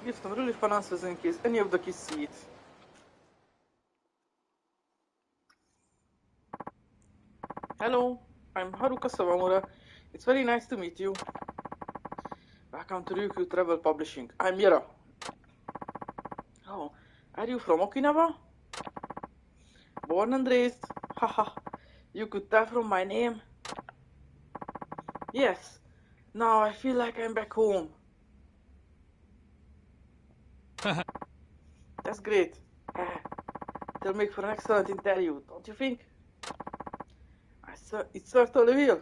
Give some really fun answers in case any of the kids see it. Hello, I'm Haruka Sawamura. It's very nice to meet you. Welcome to Ryukyu Travel Publishing. I'm Yara. Oh, are you from Okinawa? Born and raised? Haha, you could tell from my name. Yes, now I feel like I'm back home. That's great. It'll make for an excellent interview, don't you think? It certainly will.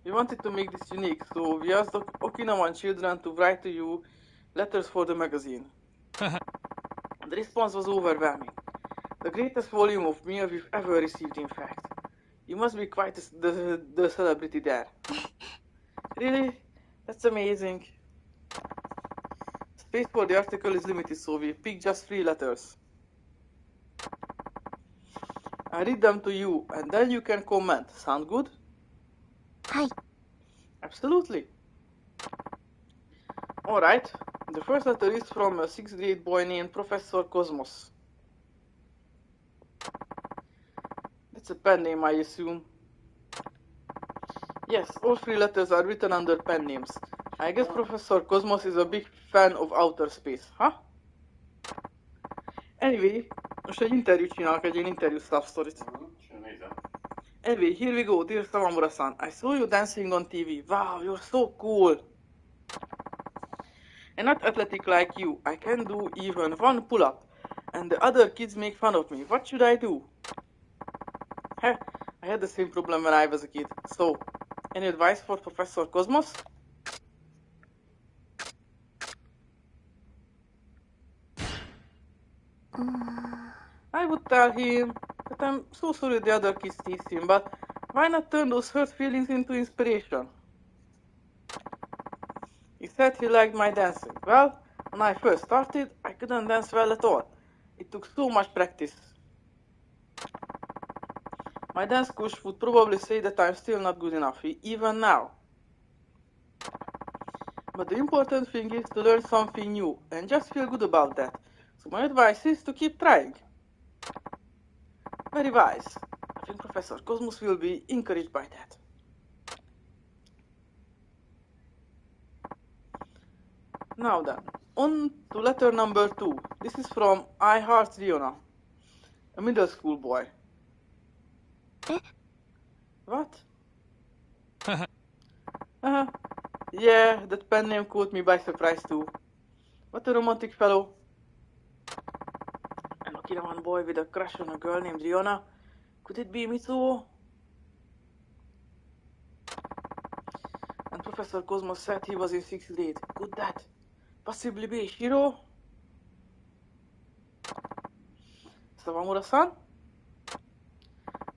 We wanted to make this unique, so we asked the Okinawan children to write to you letters for the magazine. The response was overwhelming. The greatest volume of mail we've ever received, in fact. You must be quite the celebrity there. Really? That's amazing. Space for the article is limited, so we picked just 3 letters. I read them to you, and then you can comment. Sound good? Hi. Absolutely. Alright, the first letter is from a 6th grade boy named Professor Cosmos. That's a pen name, I assume. Yes, all 3 letters are written under pen names. I guess Professor Cosmos is a big fan of outer space, huh? Anyway, most egy interjút csinálok, egy ilyen interview stuff story-t. Anyway, here we go, dear Sawamura-san. I saw you dancing on TV. Wow, you're so cool. I'm not athletic like you. I can do even 1 pull-up. And the other kids make fun of me. What should I do? Heh, I had the same problem when I was a kid. So, any advice for Professor Cosmos? I would tell him that I'm so sorry the other kids tease him, but why not turn those hurt feelings into inspiration? He said he liked my dancing. Well, when I first started, I couldn't dance well at all. It took so much practice. My dance coach would probably say that I'm still not good enough, even now. But the important thing is to learn something new, and just feel good about that. So my advice is to keep trying. Very wise. I think Professor Cosmos will be encouraged by that. Now then, on to letter number 2. This is from I Heart Riona, a middle school boy. What? Yeah, that pen name caught me by surprise too. What a romantic fellow. An Okinawan boy with a crush on a girl named Riona. Could it be Mitsuo? And Professor Cosmos said he was in 6th grade. Could that possibly be Shiro? Sawamura-san?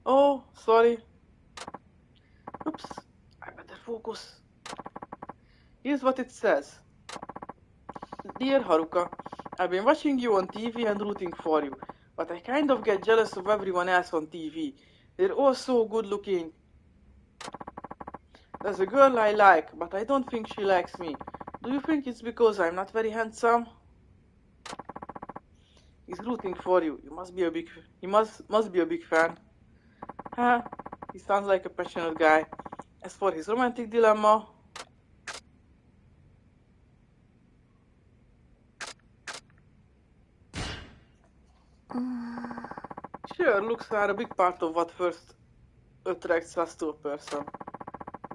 Oh, sorry. Oops, I better focus. Here's what it says. Dear Haruka, I've been watching you on TV and rooting for you, but I kind of get jealous of everyone else on TV. They're all so good looking. There's a girl I like, but I don't think she likes me. Do you think it's because I'm not very handsome? He's rooting for you. He must be a big fan. Huh? He sounds like a passionate guy. As for his romantic dilemma, sure, looks are a big part of what first attracts us to a person.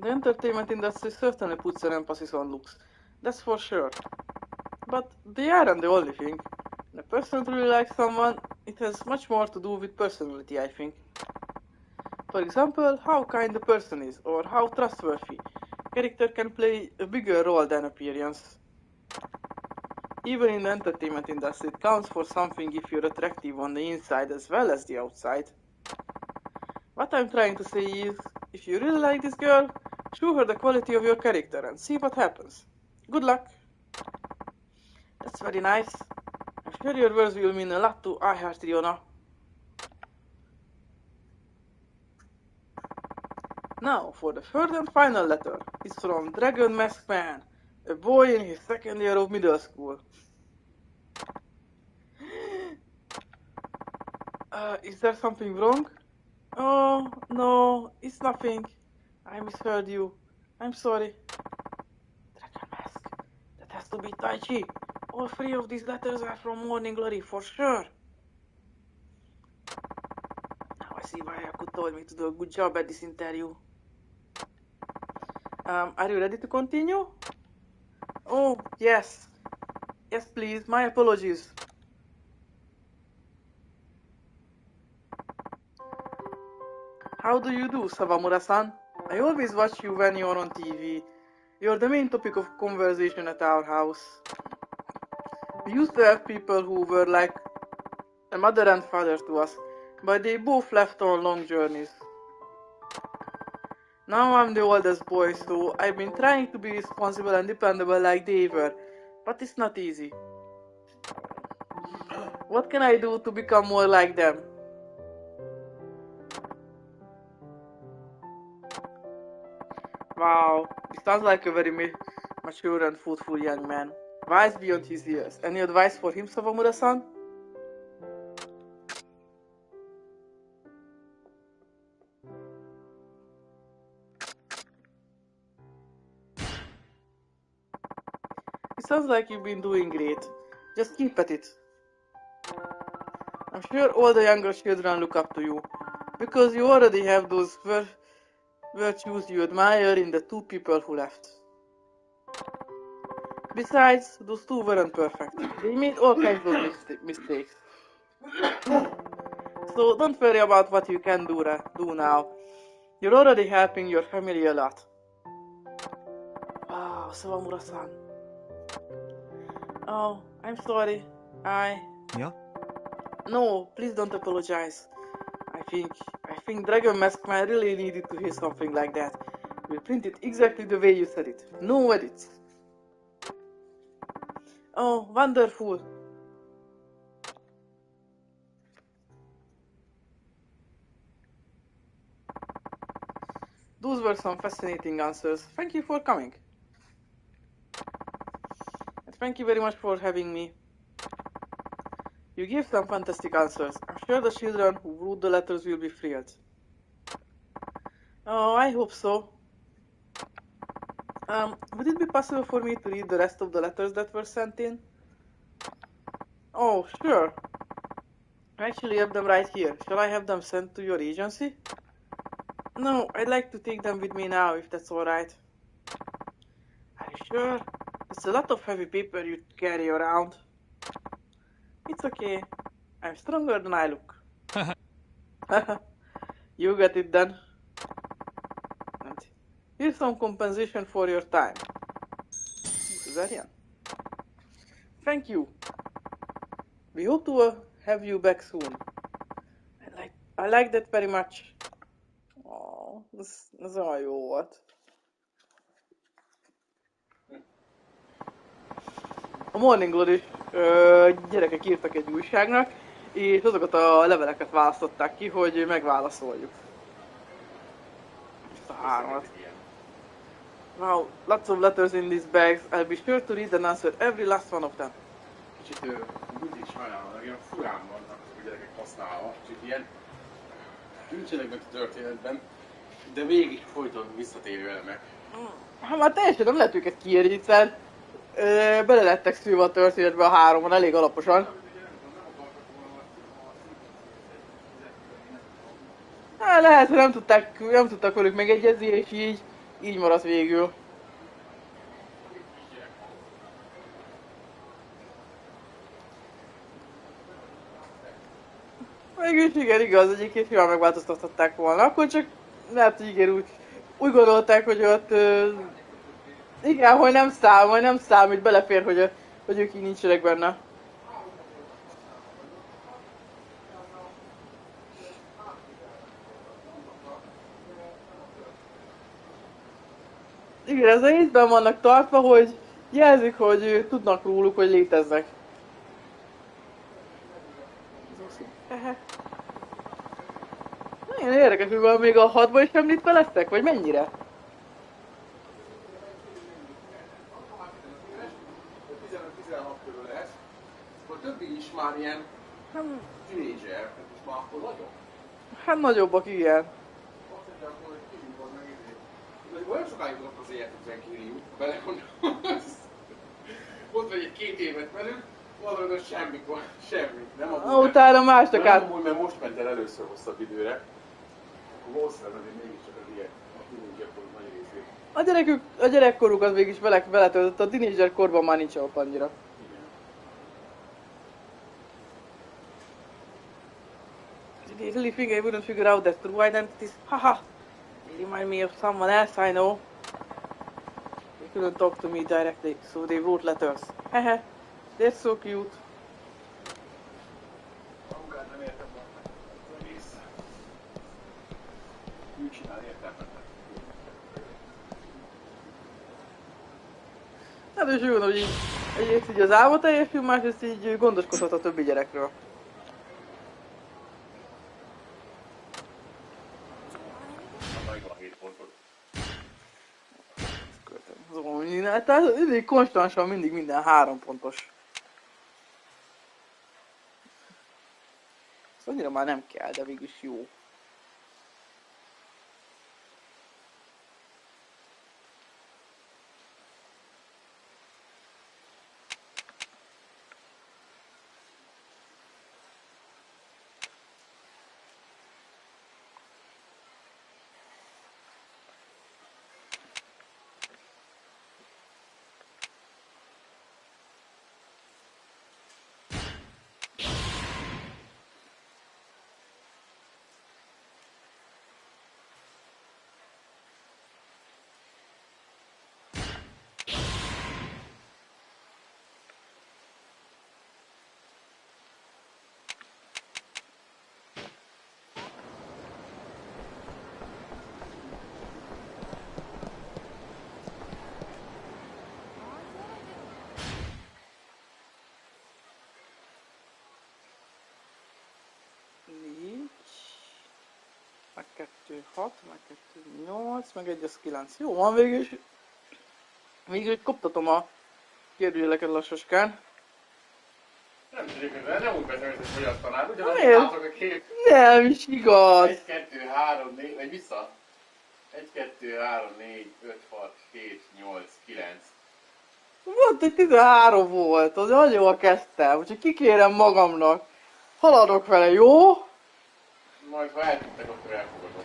The entertainment industry certainly puts an emphasis on looks, that's for sure. But they aren't the only thing. When a person truly likes someone, it has much more to do with personality, I think. For example, how kind the person is, or how trustworthy. Character can play a bigger role than appearance. Even in the entertainment industry, it counts for something if you're attractive on the inside as well as the outside. What I'm trying to say is, if you really like this girl, show her the quality of your character and see what happens. Good luck! That's very nice. I'm sure your words will mean a lot to I Heart Riona. Now, for the third and final letter. It's from Dragon Mask Man, a boy in his second year of middle school. Is there something wrong? Oh, no, it's nothing. I misheard you. I'm sorry. Dragon Mask. That has to be Taichi. All three of these letters are from Morning Glory, for sure. Now I see why Haruka told me to do a good job at this interview. Are you ready to continue? Oh, yes. Yes, please. My apologies. How do you do, Sawamura-san? I always watch you when you're on TV. You're the main topic of conversation at our house. We used to have people who were like a mother and father to us, but they both left on long journeys. Now I'm the oldest boy, so I've been trying to be responsible and dependable like they were, but it's not easy. What can I do to become more like them? Wow, he sounds like a very mature and thoughtful young man. Wise beyond his years. Any advice for him, Sawamura-san? It sounds like you've been doing great. Just keep at it. I'm sure all the younger children look up to you, because you already have those virtues you admire in the two people who left. Besides, those two weren't perfect. They made all kinds of mistakes. So don't worry about what you can do now. You're already helping your family a lot. Wow, Sawamura-san. Oh, I'm sorry. Yeah? No, please don't apologize. I think Dragon Mask Man really needed to hear something like that. We'll print it exactly the way you said it. No edits. Oh, wonderful. Those were some fascinating answers. Thank you for coming. And thank you very much for having me. You gave some fantastic answers. I'm sure the children who wrote the letters will be thrilled. Oh, I hope so. Would it be possible for me to read the rest of the letters that were sent in? Oh, sure. I actually have them right here. Shall I have them sent to your agency? No, I'd like to take them with me now, if that's alright. Are you sure? It's a lot of heavy paper you carry around. It's okay. I'm stronger than I look. You got it then. And here's some compensation for your time. Thank you. We hope to have you back soon. I like that very much. Oh, ez olyan jó volt. A Morning Glory gyerekek írtak egy újságnak, és azokat a leveleket választották ki, hogy megválaszoljuk. Ezt a háromat. Wow, lots of letters in these bags. I'll be sure to read and answer every last one of them. Kicsit mindig sajnálom, ilyen furán vannak a gyerekek használva, kicsit ilyen nincsenek meg a történetben, de végig folyton visszatérő elemek. Hát már teljesen nem lehet őket kiírni, hiszen bele lettek szülve a történetbe a háromon elég alaposan. Hát lehet, hogy nem tudtak velük megegyezni, és így maradt végül. Végül igen, igaz, egyébként jól megváltoztathatták volna. Akkor csak lehet, hogy igen, úgy gondolták, hogy ott igen, hogy nem számít, belefér, hogy ők így nincsenek benne. Igen, ez a részben vannak tartva, hogy jelzik, hogy tudnak róluk, hogy léteznek. Én érdekes, hogy van még a 6-ban is említve lesznek, vagy mennyire? A 15-16 körül lesz. Akkor többi is már ilyen tínédzser, tehát most már akkor nagyobb. Hát nagyobbak, igen. Azt mondja, akkor hogy kívül van meg idő. Olyan sokáig volt az életükben kívül, belegondolsz. Ott vagy egy 2 évet belül, valami semmikor, semmi. Nem amúgy, Utána másnak át. nem amúgy, mert most ment el először hosszabb időre. Akkor valószínűleg azért mégiscsak az ilyen, a tínédzserkor nagy részét. A gyerekkoruk az mégis beletöltött, a tínédzser korban már nincs ott annyira. They really think I wouldn't figure out their true identities. Haha! They remind me of someone else I know. They couldn't talk to me directly, so they wrote letters. Hehe, they're so cute. Harukát nem értem az egész. Ő csinál értelmetlen. Hát és jó, hogy egyrészt így az álva teljes film, másrészt így gondoskodhat a többi gyerekről. Tehát mindig konstansan mindig minden 3 pontos. Ez annyira már nem kell, de végülis jó. Meg 2, 6, meg 2, 8, meg 1, az 9. Jó van, végül is koptatom a kérdőjeleket lassaskán. Nem tudjuk, nem úgy beszélni, hogy fogyaszt tanár, ugyanaz Miért? látok a kép. Nem is igaz! 1, 2, 3, 4, vagy vissza. 1, 2, 3, 4, 5, 6, 7, 8, 9. Volt, hogy 13 volt, az nagyon jól kezdtem, úgyhogy kikérem magamnak. Haladok vele, jó? Majd ha eltűntek, akkor elfogadok.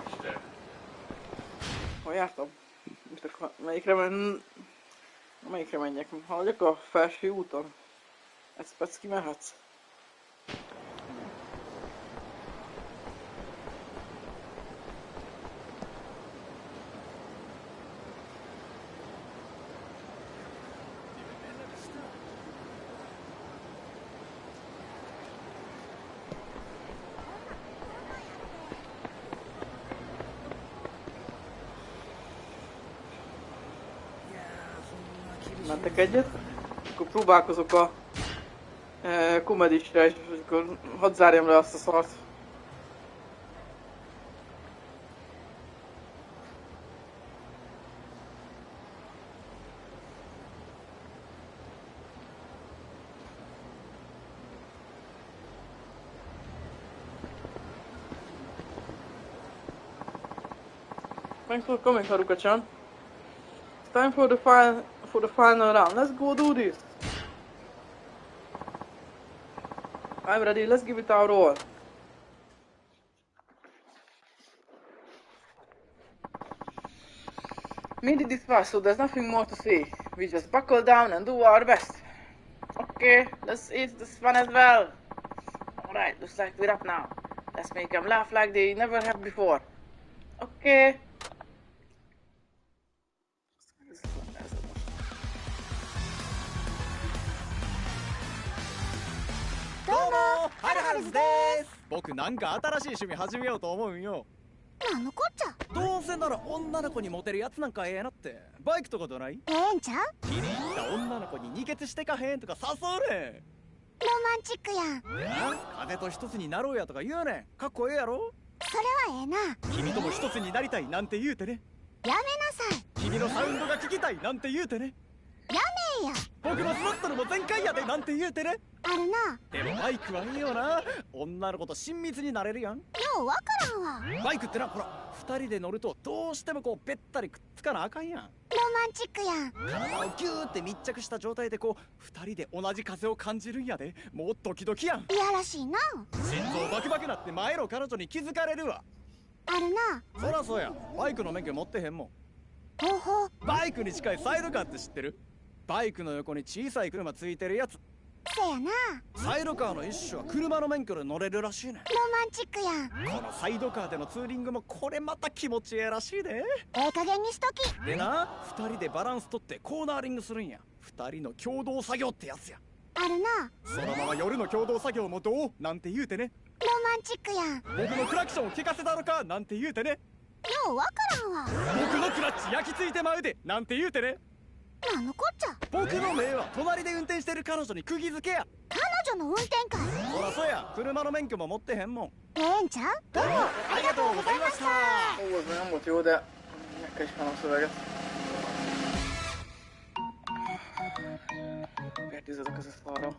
Isten. Hol jártam? Melyikre menjek? Haladjak a felső úton? Ezt perc kimehetsz? Mentek egyet, akkor próbálkozok a komedisre, és akkor hadd zárjam le azt a szart. Thanks for coming, Haruka-chan. It's time for the final round. Let's go do this. I'm ready. Let's give it our all. Made it this far, so there's nothing more to say. We just buckle down and do our best. Okay, let's eat this one as well. Alright, looks like we're up now. Let's make them laugh like they never have before. Okay. Domo, ハルハルズです。僕なんか新しい趣味始めようと思うんよ。なんのこっちゃ。どうせなら女の子にモテるやつなんかええなって。バイクとかどない？ええんちゃう？気に入った女の子に二血してかへんとか誘うねん。ロマンチックやん。でな、風と一つになろうやとか言うねん。かっこええやろ？それはええな。君とも一つになりたいなんて言うてね。やめなさい。君のサウンドが聞きたいなんて言うてね。やめえや。僕のスロットルも全開やでなんて言うてね。あるな。でもバイクはいいよな。女の子と親密になれるやん。ようわからんわ。バイクってな、ほら二人で乗るとどうしてもこうべったりくっつかなあかんやん。ロマンチックやん。体をギューって密着した状態でこう二人で同じ風を感じるんやで。もうドキドキやん。いやらしいな。心臓バクバクなって前の彼女に気づかれるわ。あるな。そらそうや。バイクの免許持ってへんもん。ほうほう。バイクに近いサイドカーって知ってる？バイクの横に小さい車ついてるやつ。せやな。サイドカーの一種は車の免許で乗れるらしいねん。ロマンチックやん。このサイドカーでのツーリングもこれまた気持ちええらしいで。ええ加減にしとき。でな、二人でバランス取ってコーナーリングするんや。二人の共同作業ってやつや。あるな。そのまま夜の共同作業もどうなんて言うてね。ロマンチックやん。僕のクラクションを聞かせたのかなんて言うてね。ようわからんわ。僕のクラッチ焼き付いてまうでなんて言うてね。なんのこっちゃ。僕の目は隣で運転してる彼女に釘付けや。彼女の運転会。そらそうや。車の免許も持ってへんもん。ええんちゃう？どうもありがとうございました。 Ó, ez még nem volt jó, de meg kell ismernem a szöveget. Miért nézzetek ez a szarra?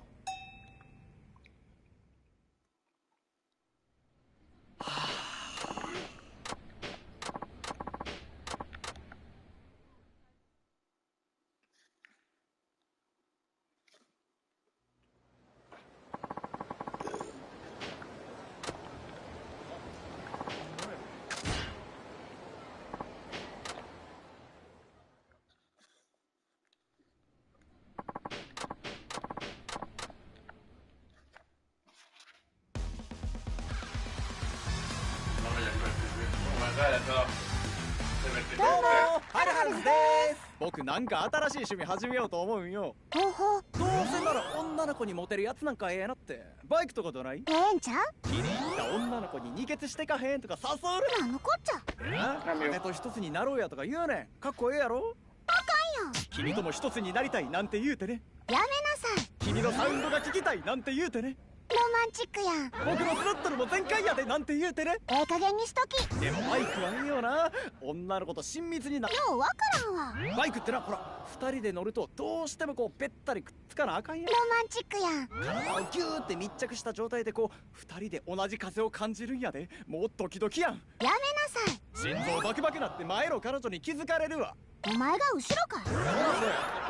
どうもハルハルズです。僕なんか新しい趣味始めようと思うんよ。ほうほう。どうせなら女の子にモテるやつなんかええなって。バイクとかどない？ええんちゃう？気に入った女の子に二血してかへんとか誘うなんのこっちゃ。ねん。風と一つになろうやとか言うねん。かっこええやろ？あかんやん。君とも一つになりたいなんて言うてね。やめなさい。君のサウンドが聞きたいなんて言うてね。ロマンチックやん。僕のスロットルも全開やでなんて言うてね。ええ加減にしとき。でもバイクはいいよな。女の子と親密にな。ようわからんわ。バイクってな、ほら二人で乗るとどうしてもこうべったりくっつかなあかんやん。ロマンチックやん。体をギューって密着した状態でこう二人で同じ風を感じるんやで。もうドキドキやん。やめなさい。心臓バクバクなって前の彼女に気づかれるわ。お前が後ろかい。そうや。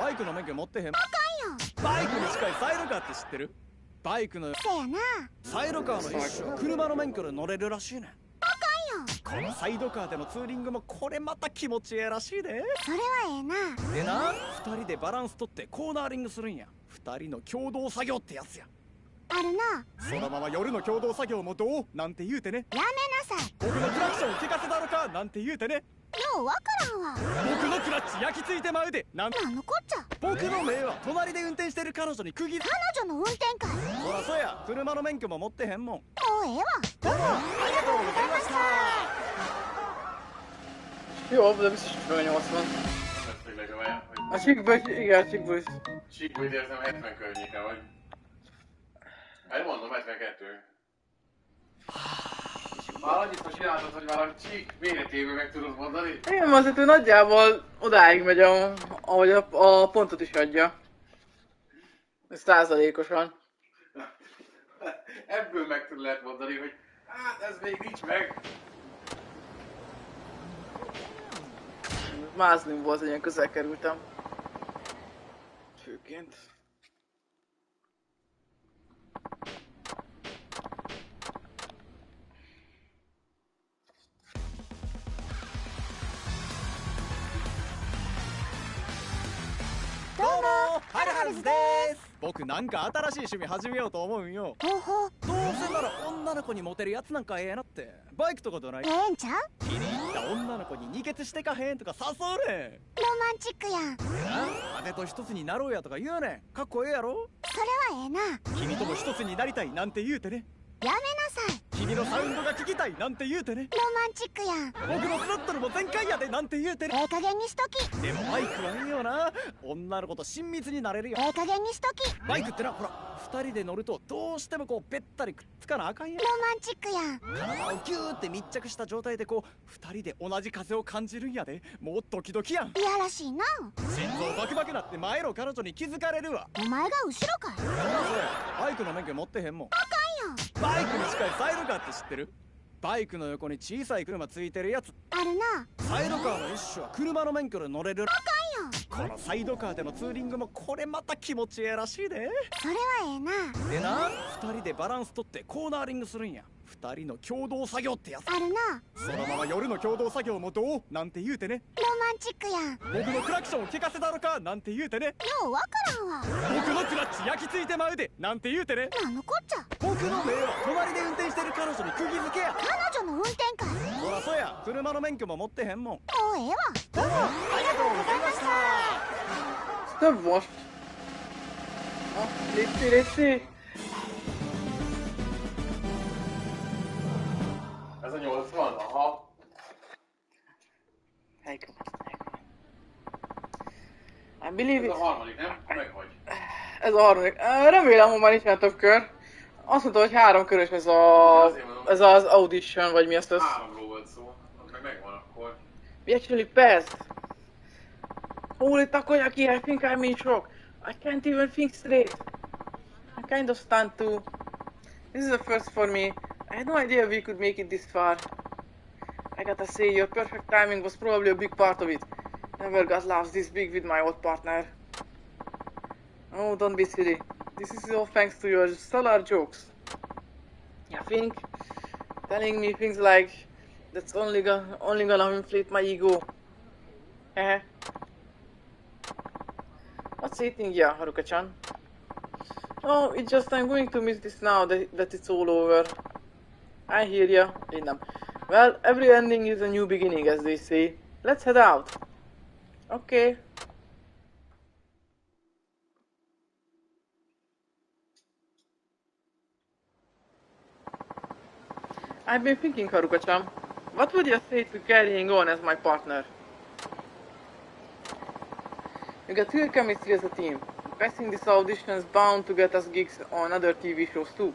バイクの免許持ってへん。あかんやん。バイクに近いサイドカーって知ってる？バイクのせやな。サイドカーの一種は車の免許で乗れるらしいねん。あかんやん。このサイドカーでのツーリングもこれまた気持ちええらしいで。それはええな。でな、二人でバランス取ってコーナーリングするんや。二人の共同作業ってやつや。あるな。そのまま夜の共同作業もどうなんて言うてね。やめなさい。僕のクラクションを聞かせたのかなんて言うてね。ようわからんわ。僕のクラッチ焼き付いてまうでなんなんのこっちゃ。僕の目は隣で運転してる彼女に釘付け。彼女の運転会。そらそうや。車の免許も持ってへんもん。もうええわ。どうもありがとうございました。 Jó, de biztos, hogy fel 80. Ezt még legalább, hogy A síkből, igen, a síkből is. síkból idézem 70 környéke vagy. Hát mondom, 72. Már annyit most csináltad, hogy már a csík méretéből meg tudod mondani? Igen, azért ő nagyjából odáig megy, ahogy a pontot is adja. Százalékosan. Ebből meg lehet mondani, hogy hát ez még nincs meg. Mázni volt, hogy ilyen közel kerültem. Főként. Domo, ハルハルズです。僕なんか新しい趣味始めようと思うんよ。ほうほう。どうせなら女の子にモテるやつなんかええなって。バイクとかどない？ええんちゃう？気に入った女の子に二血してかへんとか誘うねん。ロマンチックやん。でな、風と一つになろうやとか言うねん。かっこええやろ？それはええな。君とも一つになりたいなんて言うてね。やめなさい。君君のサウンドが聞きたいなんて言うてね。ロマンチックやん。僕のスロットルも全開やでなんて言うてね。ええ加減にしとき。でもバイクはいいよな。女の子と親密になれるよ。ええ加減にしとき。バイクってな、ほら2人で乗るとどうしてもこうべったりくっつかなあかんやん。ロマンチックやん。体をギューって密着した状態でこう2人で同じ風を感じるんやで。もうドキドキやん。いやらしいな。心臓バクバクなって前の彼女に気づかれるわ。お前が後ろかい。それバイクの免許持ってへんもん。あかんやん。バイクに近いサイドカーって知ってる？バイクの横に小さい車ついてるやつ。あるな。サイドカーの一種は車の免許で乗れる。あかんやん。このサイドカーでのツーリングもこれまた気持ちええらしいで。それはええな。でな、2人でバランス取ってコーナーリングするんや。2人の共同作業ってやつ。あるな。そのまま夜の共同作業もどうなんて言うてね。ロマンチックやん。僕のクラクションを聞かせたのかなんて言うてね。ようわからんわ。僕のクラッチ焼き付いてまうでなんて言うてね。なんのこっちゃ。僕の目は隣で運転してる彼女に釘付けや。彼女の運転かい。ほらそうや、車の免許も持ってへんもん。もうええわ。どうもありがとうございました。 Több most. Na, létszi, létszi. Ez a 80? Aha. Helykom. I believe Ez it. a harmadik, nem? Meg vagy. Ez a harmadik. Remélem, hogy már nincs már több kör. Azt mondta, hogy 3 körös ez az audition, vagy mi azt az... 3-ról volt szó. Az meg megvan akkor. We actually passed. Holy takoyaki, I think I'm in shock. I can't even think straight. I'm kind of stunned too. This is a first for me. I had no idea we could make it this far. I gotta say, your perfect timing was probably a big part of it. Never got laughs this big with my old partner. Oh, don't be silly. This is all thanks to your stellar jokes. You think? Telling me things like that's only gonna inflate my ego. Heh. What's eating ya, Haruka-chan? Oh, it's just I'm going to miss this now that it's all over. I hear ya. Well, every ending is a new beginning, as they say. Let's head out. Okay. I've been thinking, Haruka-chan. What would you say to carrying on as my partner? You got real chemistry as a team. Passing this audition is bound to get us gigs on other TV shows too.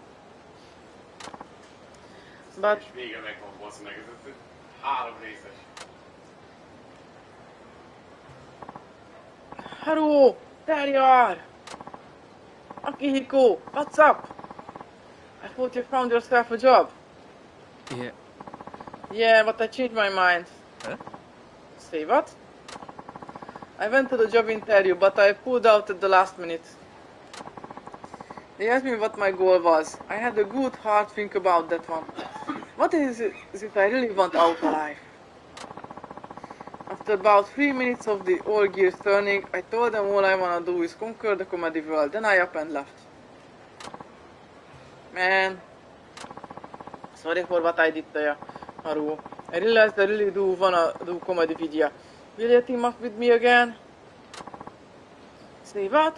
But És vége megvan, bassz meg. Ez 3 részes. Haru, there you are! Akihiko, what's up? I thought you found yourself a job. Yeah. Yeah, but I changed my mind. Huh? Say what? I went to the job interview, but I pulled out at the last minute. They asked me what my goal was. I had a good hard think about that one. What is it I really want out alive? After about 3 minutes of the all gears turning, I told them all I wanna do is conquer the comedy world, then I up and left. Man, sorry for what I did to you, Haru. I realized I really do wanna do comedy with you. Will you team up with me again? Say what?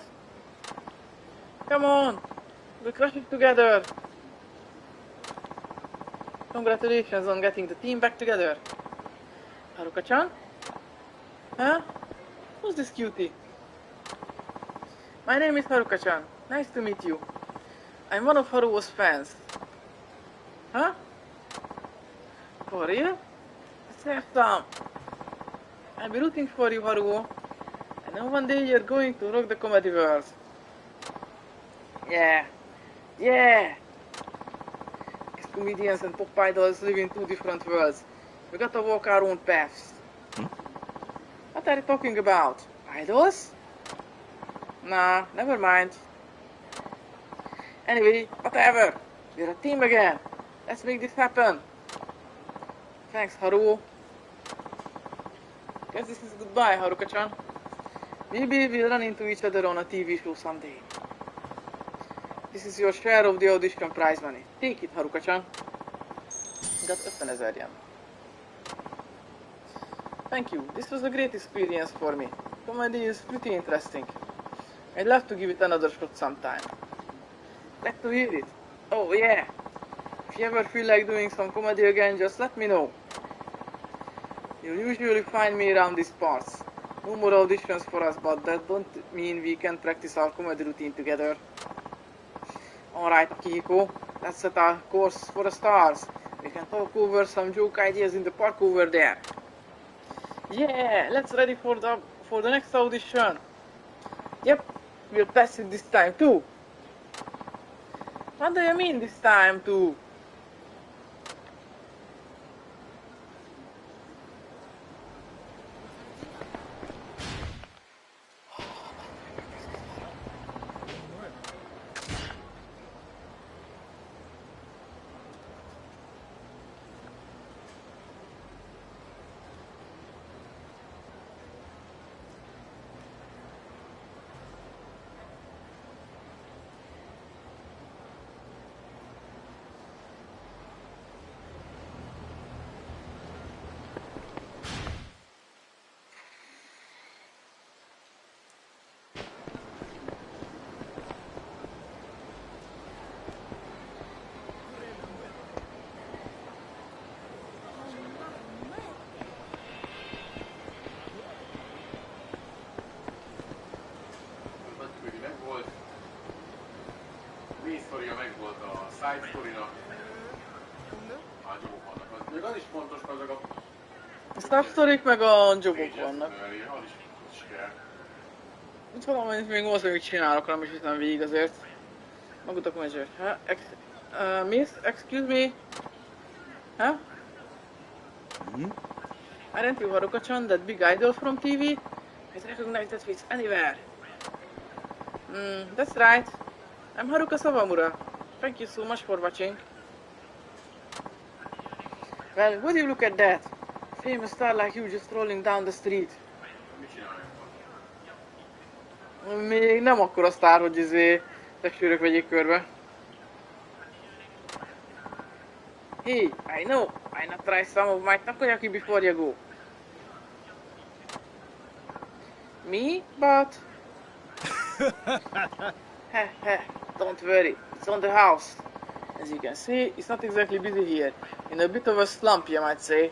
Come on, we'll crush it together. Congratulations on getting the team back together. Haruka-chan? Huh? Who's this cutie? My name is Haruka-chan. Nice to meet you. I'm one of Haruo's fans. Huh? For real? Let's have some. I'll be rooting for you, Haruo. I know one day you're going to rock the comedy world. Yeah. Yeah! As comedians and pop idols live in 2 different worlds. We gotta walk our own paths. What are you talking about? Idols? Nah, never mind. Anyway, whatever. We're a team again. Let's make this happen. Thanks, Haruo. Guess this is goodbye, Haruka-chan. Maybe we'll run into each other on a TV show someday. This is your share of the audition prize money. Take it, Haruka-chan. Got 50,000 yen. Thank you. This was a great experience for me. Comedy is pretty interesting. I'd love to give it another shot sometime. Glad to hear it. Oh yeah. If you ever feel like doing some comedy again, just let me know. You'll usually find me around these parts. No more auditions for us, but that don't mean we can practice our comedy routine together. Alright, Akihiko, let's set our course for the stars. We can talk over some joke ideas in the park over there. Yeah, let's ready for the next audition. Yep, we'll pass it this time too. What do you mean this time too? Sztoria megvolt a side story-nak, a jobok vannak. Még az is fontos, hogy azok A substorik meg a jobok vannak. Az is kell. Itt valamit még valószínűleg csinálok, nem is hiszem végig azért. Magutok measure. Miss, excuse me? Huh? Aren't you Haruka-chan, that big idol from TV? I recognize that face anywhere. That's right. I'm Haruka Sawamura. Thank you so much for watching. Well, would you look at that? Famous star like you just rolling down the street. Még nem akkora sztár, hogy testőrök vegyék körbe. Hey, I know. Why not try some of my takoyaki before you go? Me? But... Heh, don't worry. It's on the house. As you can see, it's not exactly busy here. In a bit of a slump, you might say.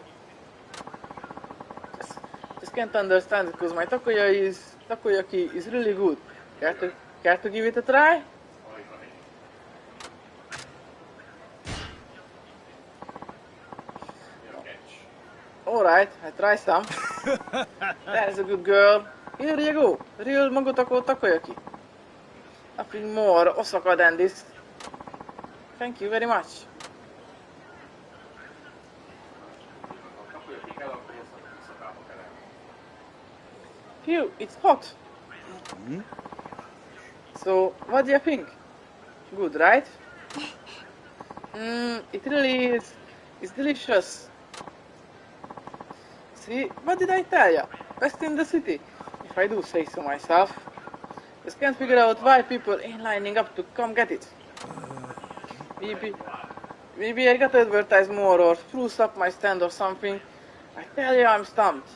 Just can't understand it because my takoyaki is really good. Care to give it a try? Alright, I try some. That's a good girl. Here you go. Real Magotako takoyaki. Nothing more Osaka than this. Thank you very much. Phew, it's hot. So, what do you think? Good, right? It really is. It's delicious. See, what did I tell ya? Best in the city, if I do say so myself. Just can't figure out why people ain't lining up to come get it. Maybe I gotta advertise more or spruce up my stand or something. I tell you, I'm stumped.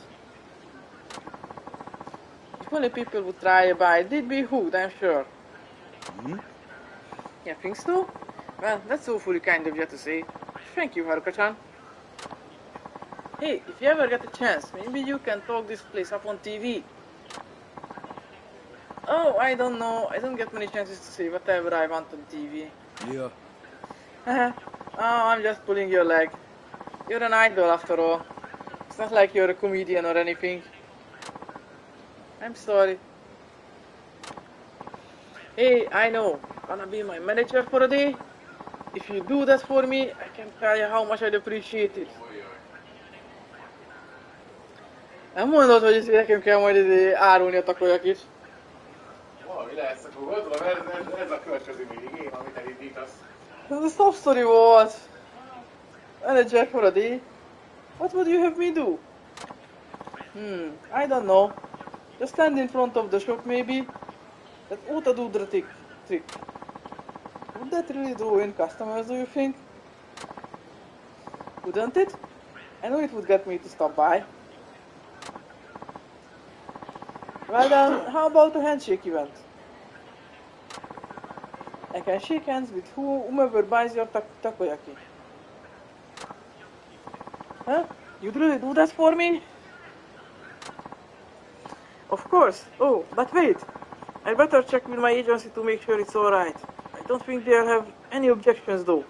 If only people would try a bite, they'd be hooked, I'm sure. You think so? Well, that's awfully kind of you to say. Thank you, Haruka-chan. Hey, if you ever get a chance, maybe you can talk this place up on TV. Oh, I don't know. I don't get many chances to say whatever I want on TV. Yeah. Oh, I'm just pulling your leg. You're an idol after all. It's not like you're a comedian or anything. I'm sorry. Hey, I know. Wanna be my manager for a day? If you do that for me, I can tell you how much I'd appreciate it. Nem mondod, hogy nekem kell majd árulni a takolyakit. Valami lesz, akkor gondolom ez a következő minigém, amit elindítasz. Ez a soft story volt. Manager for a day. What would you have me do? I don't know. Just stand in front of the shop maybe. That ought to do the trick. Would that really draw in customers, do you think? Wouldn't it? I know it would get me to stop by. Well then, how about a handshake event? I can shake hands with whomever buys your takoyaki. Huh? You'd really do that for me? Of course. Oh, but wait. I'd better check with my agency to make sure it's alright. I don't think they'll have any objections though.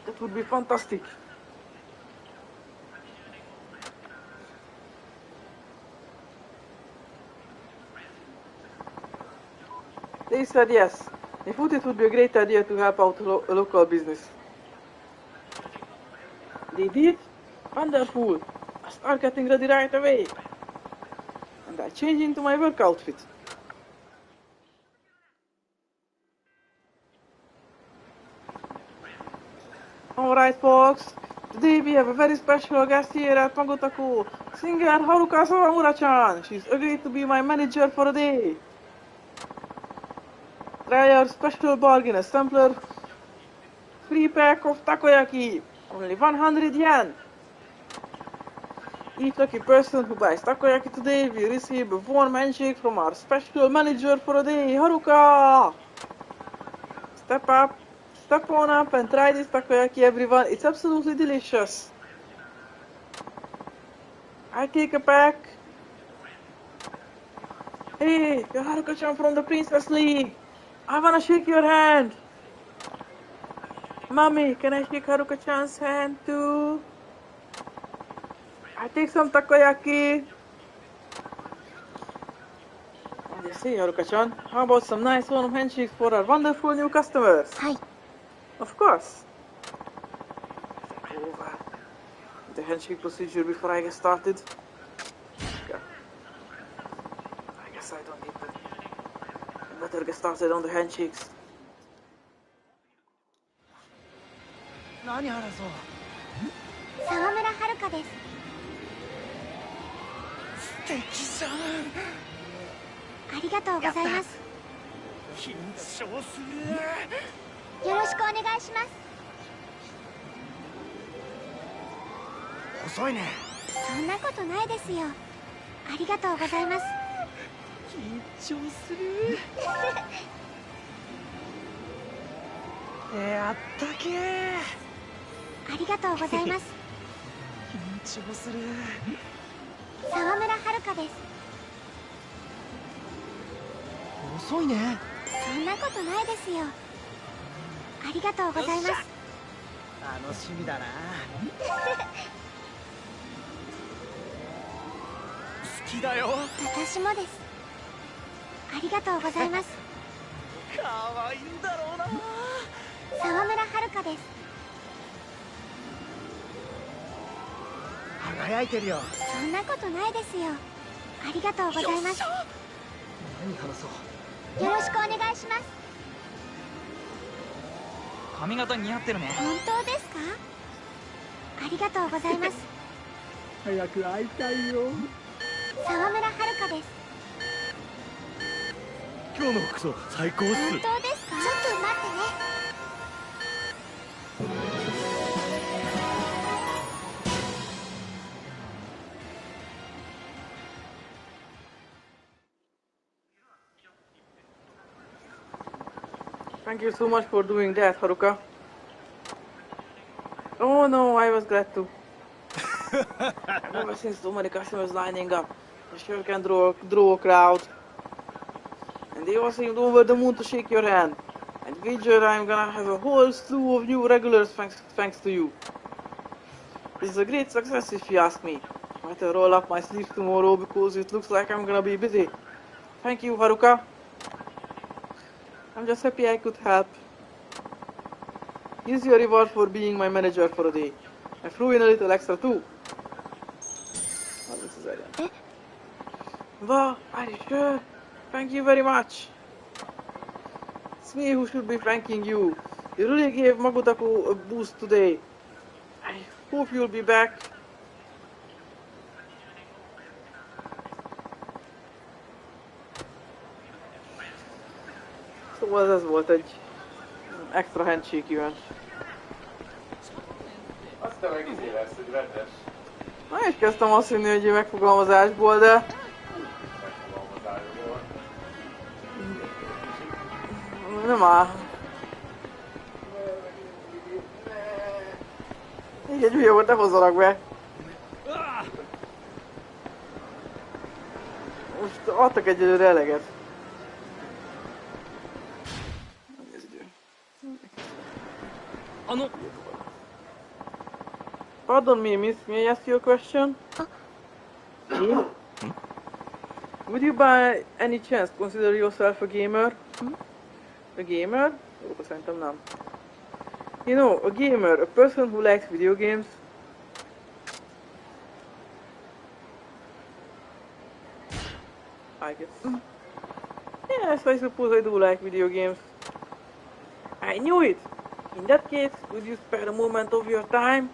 That would be fantastic. They said yes. They thought it would be a great idea to help out a local business. They did? Wonderful. I'll start getting ready right away. And I'll change into my work outfit. Alright folks, today we have a very special guest here at Magotaku, singer Haruka Sawamura-chan. She's agreed to be my manager for a day. Try our special bargain, a sampler free pack of takoyaki, only 100 yen. Each lucky person who buys takoyaki today will receive a warm handshake from our special manager for a day, Haruka! Step up, step on up and try this takoyaki, everyone. It's absolutely delicious. I take a pack. Hey, you're Haruka-chan from the Princess League. I wanna shake your hand. Mommy, can I shake Haruka-chan's hand too? I take some takoyaki. And you see, Haruka-chan, how about some nice warm handshakes for our wonderful new customers? Hi. Of course. Over the handshake procedure before I get started. Okay. I guess I don't need to. I better get started on the handshakes. 何話そう沢村遥です。素敵じゃんありがとうございます。緊張するよろしくお願いします。遅いねそんなことないですよ。ありがとうございます。緊張するあったけーありがとうございます。緊張する沢村遥です。遅いねそんなことないですよ。ありがとうございます。楽しみだな好きだよ私もです。ありがとうございます。可愛いんだろうな沢村遥です。輝いてるよそんなことないですよ。ありがとうございます。何話そうよろしくお願いします。髪型似合ってるね本当ですか？ありがとうございます。早く会いたいよ沢村遥です。今日の服装最高っす本当ですか？ちょっと待ってね。Thank you so much for doing that, Haruka. Oh no, I was glad to. I've never seen so many customers lining up. I sure can draw a crowd. And they all seemed over the moon to shake your hand. And wager I'm gonna have a whole slew of new regulars thanks to you. This is a great success if you ask me. Might roll up my sleeves tomorrow because it looks like I'm gonna be busy. Thank you, Haruka. I'm just happy I could help. Here's your reward for being my manager for a day. I threw in a little extra too. Oh, this is right. Wow, are you sure? Thank you very much. It's me who should be thanking you. You really gave Magotaku a boost today. I hope you'll be back. Szóval ez volt egy extra handshake event. Aztán meg izé lesz, hogy rendes Na, és kezdtem azt hinni, hogy megfogalmazásból, de... megfogalmazásból. Nem áll. egy hülye volt, ne hozzanak be. Most adtak egyelőre eleget. Pardon me, miss, may I ask you a question? Would you by any chance consider yourself a gamer? A gamer? Ó, szerintem nem. You know, a gamer, a person who likes video games. I guess. Yes, I suppose I do like video games. I knew it! In that case, would you spare a moment of your time?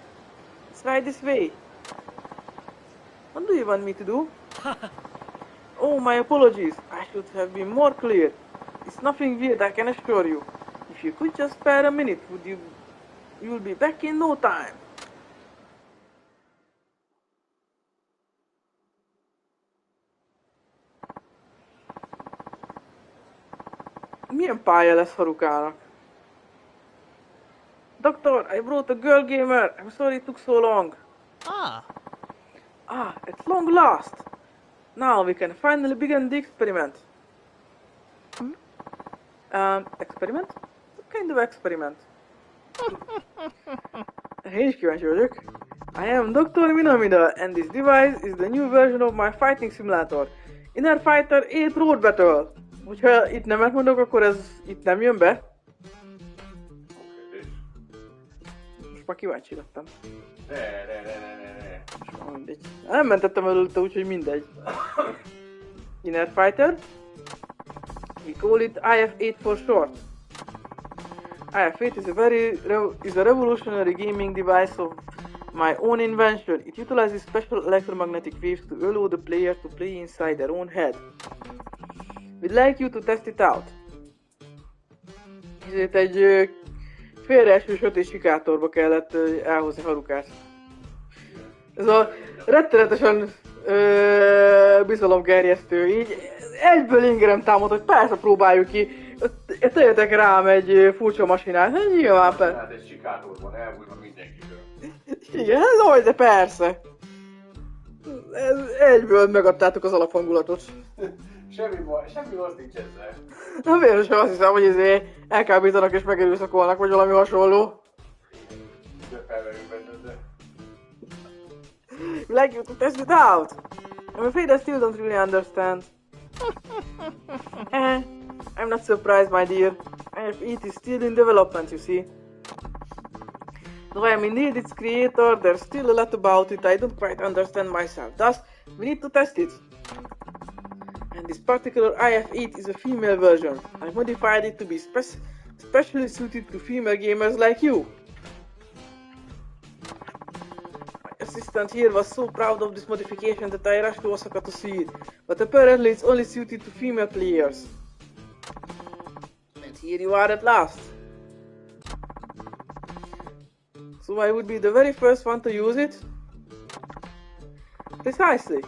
It's right this way. What do you want me to do? Oh, my apologies. I should have been more clear. It's nothing weird, I can assure you. If you could just spare a minute, would you... You'll be back in no time. Milyen pálya lesz Harukának? Doctor, I brought a girl gamer. I'm sorry it took so long. Ah, At long last. Now we can finally begin the experiment. Experiment? What kind of experiment? Én is kíváncsi vagyok. I am Dr. Minamida, and this device is the new version of my fighting simulator. Inner Fighter 8 Road Battle. Hogyha itt nemet mondok, akkor ez itt nem jön be. Most már kíváncsi lettem. Ne. Mindegy. Nem mentettem előtte, úgyhogy mindegy. Inner Fighter. We call it IF-8 for short. IF-8 is a revolutionary gaming device of my own invention. It utilizes special electromagnetic waves to allow the player to play inside their own head. We'd like you to test it out. Ezért egy félreeső sötét sikátorba kellett elhozni Harukát. Ez a rettenetesen bizalomgerjesztő, így egyből ingerem támad, hogy persze próbáljuk ki. Tegyetek rám egy furcsa masinát, hát nyilván persze. Hát egy sikátorban elbújva mindenkitől. Igen, ez de persze. Egyből megadtátok az alaphangulatot. Semmi baj, semmi az nincs ezzel. Na miért sem azt hiszem, hogy elkábítanak és megerőszakolnak, vagy valami hasonló. De felverünk benned, de... We like you to test it out. I'm afraid I still don't really understand. I'm not surprised, my dear. IF-8 is still in development, you see. Though I am indeed its creator, there's still a lot about it I don't quite understand myself. Thus, we need to test it. And this particular IF-8 is a female version. I modified it to be specially suited to female gamers like you. My assistant here was so proud of this modification that I rushed to Osaka to see it. But apparently it's only suited to female players. And here you are at last. So I would be the very first one to use it? Precisely.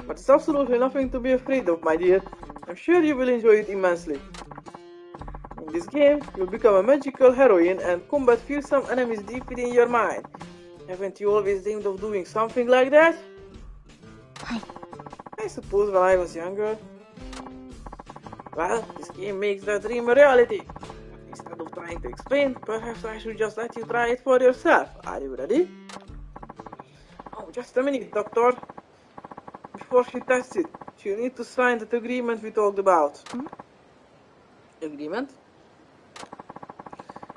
But it's absolutely nothing to be afraid of, my dear. I'm sure you will enjoy it immensely. In this game, you'll become a magical heroine and combat fearsome enemies deep within your mind. Haven't you always dreamed of doing something like that? I suppose when I was younger. Well, this game makes that dream a reality. Instead of trying to explain, perhaps I should just let you try it for yourself. Are you ready? Oh, just a minute, Doctor. Before she tests it, she'll need to sign that agreement we talked about. Agreement?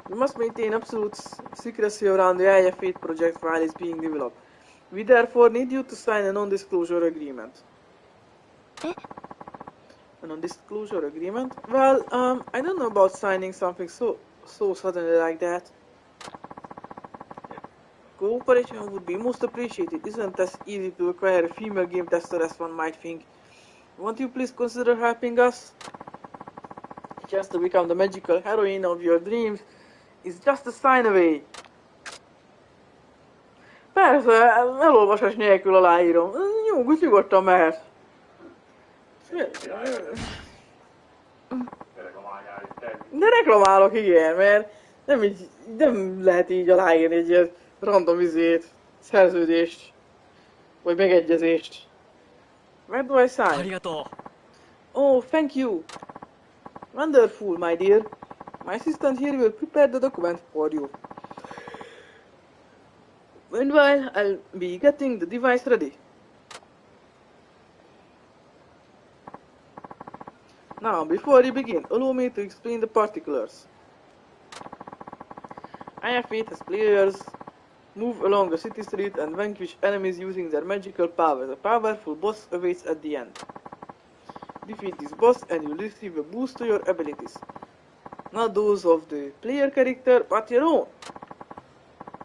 We must maintain absolute secrecy around the IF-8 project while it's being developed. We therefore need you to sign a non-disclosure agreement. A non-disclosure agreement? Well, I don't know about signing something so suddenly like that. Cooperation would be most appreciated. Isn't as easy to acquire a female game tester as one might think. Won't you please consider helping us? Just to become the magical heroine of your dreams is just a sign away. Persze, elolvasás nélkül aláírom. Nyugodtan mehet. De reklamálok, igen, mert nem lehet így aláírni egy ilyen random szerződést, vagy megegyezést. Where do I あ sign? りがと Oh, thank you. Wonderful, my dear. My assistant here will prepare the document for you. Meanwhile, I'll be getting the device ready. Now, before we begin, allow me to explain the particulars. IF8 has players move along a city street and vanquish enemies using their magical powers. A powerful boss awaits at the end. Defeat this boss and you'll receive a boost to your abilities. Not those of the player character, but your own.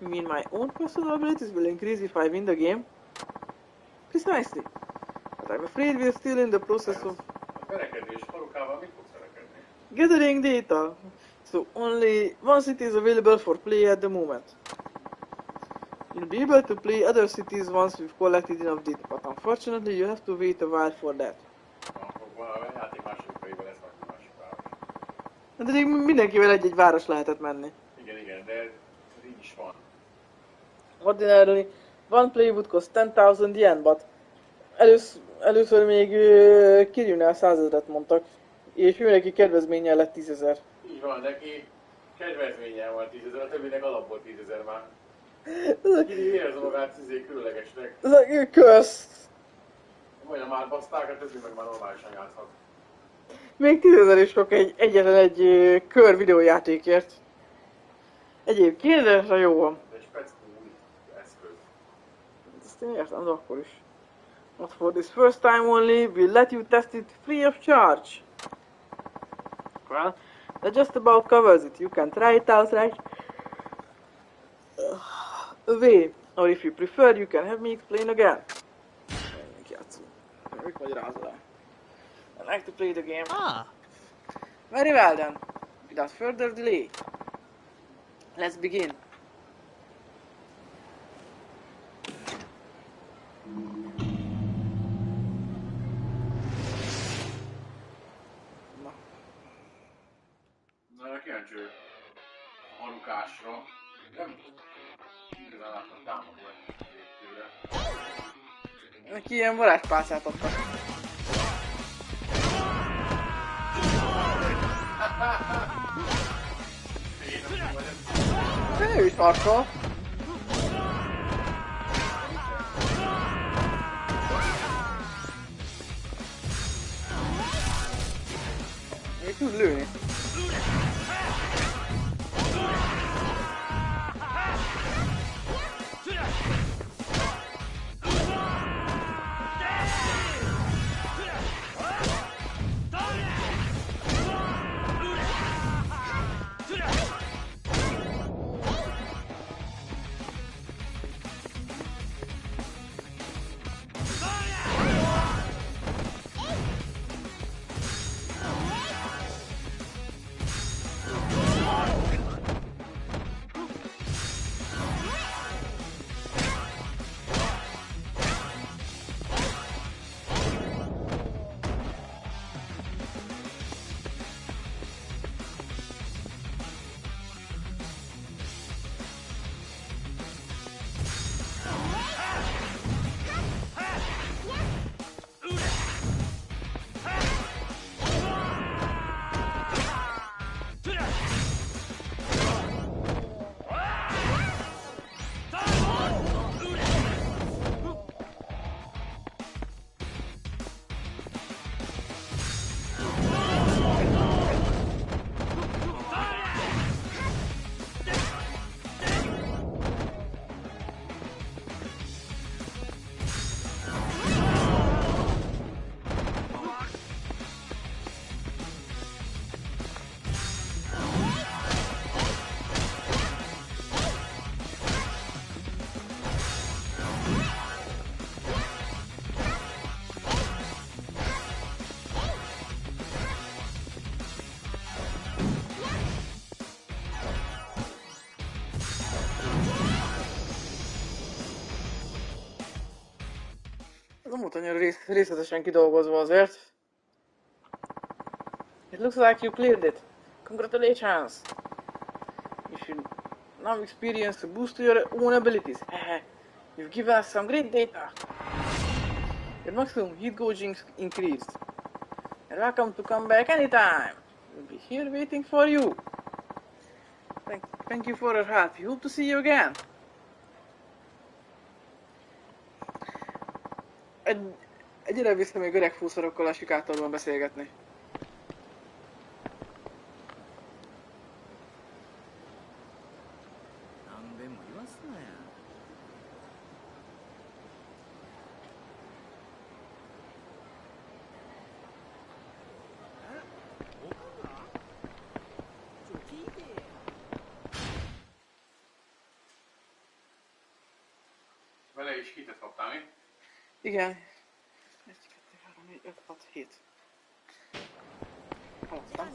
You mean my own personal abilities will increase if I win the game? Precisely. But I'm afraid we're still in the process of A verekedés Harukával mit fogsz verekedni? gathering data. So only one city is available for play at the moment. You'll be able to play other cities once we've collected enough data, but unfortunately you have to wait a while for that. Akkor valami játék második fejében lesz majd másik város. Hát eddig mindenkivel egy-egy város lehetett menni. Igen, de ez így is van. Ordinarily, one play would cost 10,000 yen, but először még Kiryunál 100 000-et mondtak, és ő neki kedvezménnyel lett 10 000. Így van, neki kedvezménnyel van 10 000, a többinek alapból 10 000 már. Kiri érzi magát különlegesnek. Ez a kösz! Majdnem már baszták, a többi meg már normálisan játszhat. Még 10 000 is sok egyetlen egy kör videójátékért. Egyébként, de jó van. De egy speckó új eszköz. Ezt én értem, de akkor is. Not for this first time only, we'll let you test it free of charge. Well, that just about covers it. You can try it out right away. Or if you prefer, you can have me explain again. I like to play the game. うあ Very well then. Without further delay, let's begin. Na, kíváncsi vagyok a Harukásra. Nem igazán láttam támadó tőle. Neki ilyen varázspálcát adtak. Ő is harcol. Még tud lőni. Nem volt annyira részletesen kidolgozva azért. It looks like you cleared it. Congratulations! You should Now experience to boost your own abilities. You've given us some great data. Your maximum hit gauging increased. You're welcome to come back anytime. We'll be here waiting for you. Thank you for your help. We hope to see you again. Egyre vissza még öreg fúszorokkal a sikátorban beszélgetni. Vele is hitet kaptál, mi? Igen. 1, 2, 3, 4, 5, 6, 7.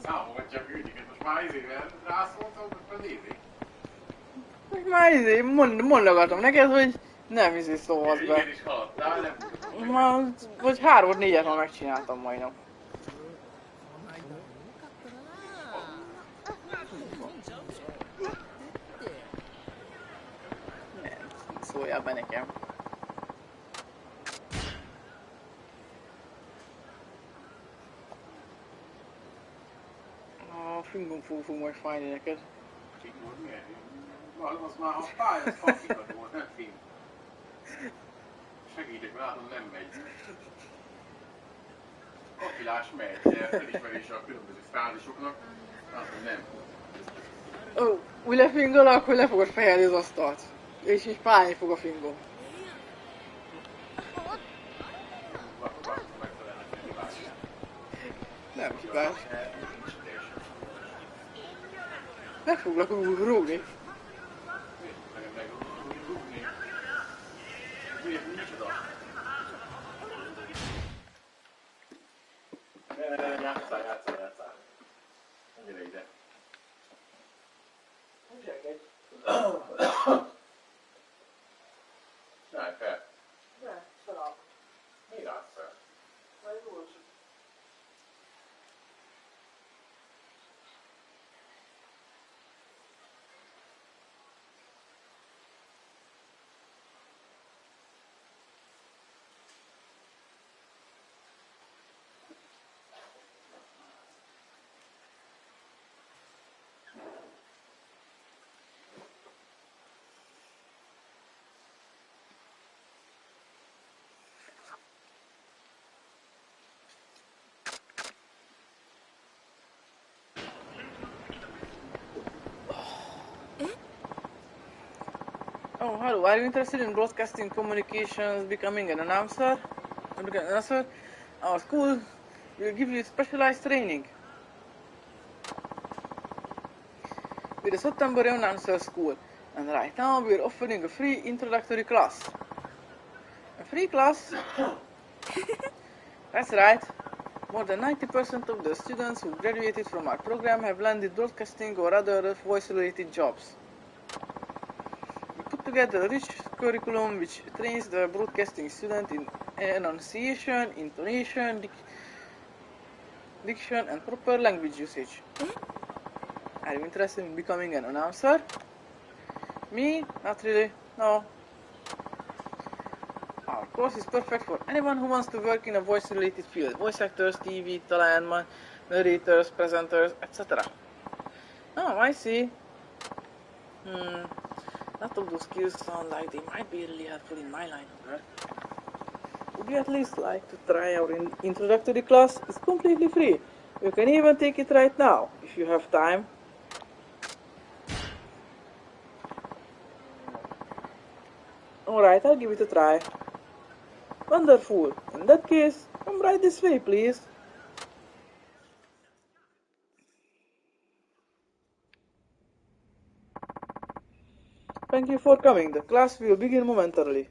Számogatja a hűtjéket, most már rászóltam, hogy nézzék. Már mondogatom neked, hogy nem szólsz be. Igen is haladtál, nem tudom. Már, vagy 3-4-et már megcsináltam majdnem. Nem, szóljál be nekem. A fingom fog majd fájni neked. Fingod miért? Az már a pályát fakikat volt, nem fing. Segítek, mert látom nem megy. Kapilás megy, de felismerése a különböző fázisoknak, látom nem. Ó, úgy lefingolok, hogy le fogod fejelni az asztalt. És így fájni fog a fingom. Nem hibás. Meg foglak rúgni. Játszál. Gyere ide. Csinálj fel. Ne, feláll. Miért állsz fel? Majd olvasok. Oh, hello. Are you interested in broadcasting communications, becoming an announcer? Our school will give you specialized training. We're the September Announcer School, and right now we're offering a free introductory class. A free class? That's right. More than 90% of the students who graduated from our program have landed broadcasting or other voice-related jobs. Together a rich curriculum which trains the broadcasting student in enunciation, intonation, diction and proper language usage. Are you interested in becoming an announcer? Me? Not really. No. Our course is perfect for anyone who wants to work in a voice-related field. Voice actors, TV, talent, narrators, presenters, etc. Oh, I see. None of those skills sound like they might be really helpful in my line of work. Would you at least like to try our introductory class? It's completely free. You can even take it right now, if you have time. Alright, I'll give it a try. Wonderful. In that case, come right this way, please. Thank you for coming. The class will begin momentarily.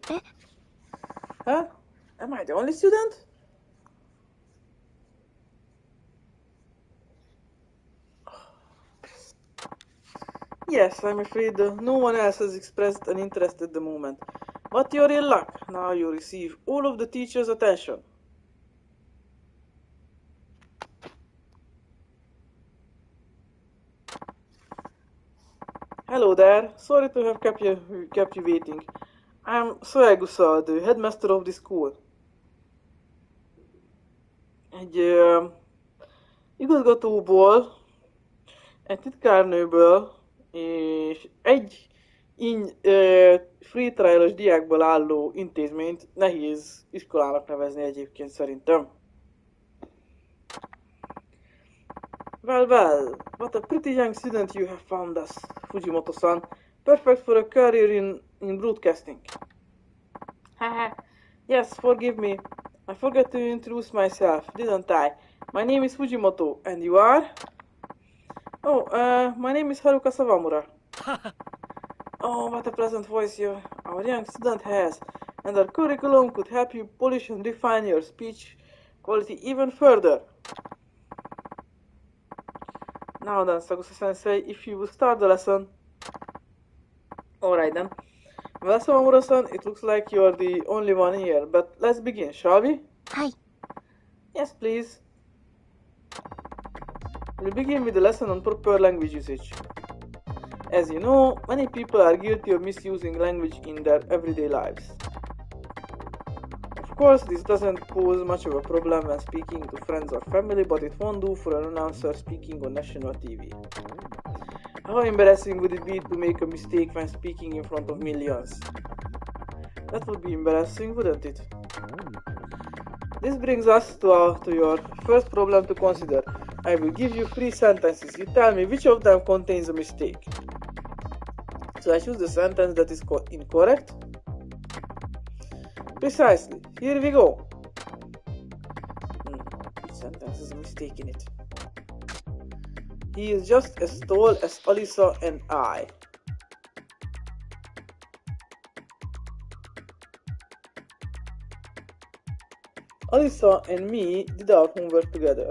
Huh? Am I the only student? Yes, I'm afraid no one else has expressed an interest at the moment. But you're in luck. Now you receive all of the teacher's attention. Hello there. Sorry to have kept you waiting. I'm Soagusa, the headmaster of the school. Egy igazgatóból, egy titkárnőből és egy free trial-os diákból álló intézményt nehéz iskolának nevezni egyébként szerintem. Well, what a pretty young student you have found us, Fujimoto-san. Perfect for a career in broadcasting. Haha, yes, forgive me. I forgot to introduce myself, didn't I? My name is Fujimoto, and you are? Oh, my name is Haruka Sawamura. Oh, what a pleasant voice our young student has, and our curriculum could help you polish and refine your speech quality even further. Now then, Sakusa-sensei, if you will start the lesson. Alright then. Well, Sawamura-san, it looks like you're the only one here, but let's begin, shall we? Hi. Yes, please. We'll begin with the lesson on proper language usage. As you know, many people are guilty of misusing language in their everyday lives. Of course, this doesn't pose much of a problem when speaking to friends or family, but it won't do for an announcer speaking on national TV. How embarrassing would it be to make a mistake when speaking in front of millions? That would be embarrassing, wouldn't it? This brings us to your first problem to consider. I will give you 3 sentences. You tell me which of them contains a mistake. So I choose the sentence that is incorrect? Precisely. Here we go. Which sentence has a mistake in it? He is just as tall as Alisa and I. Alisa and me did our homework together.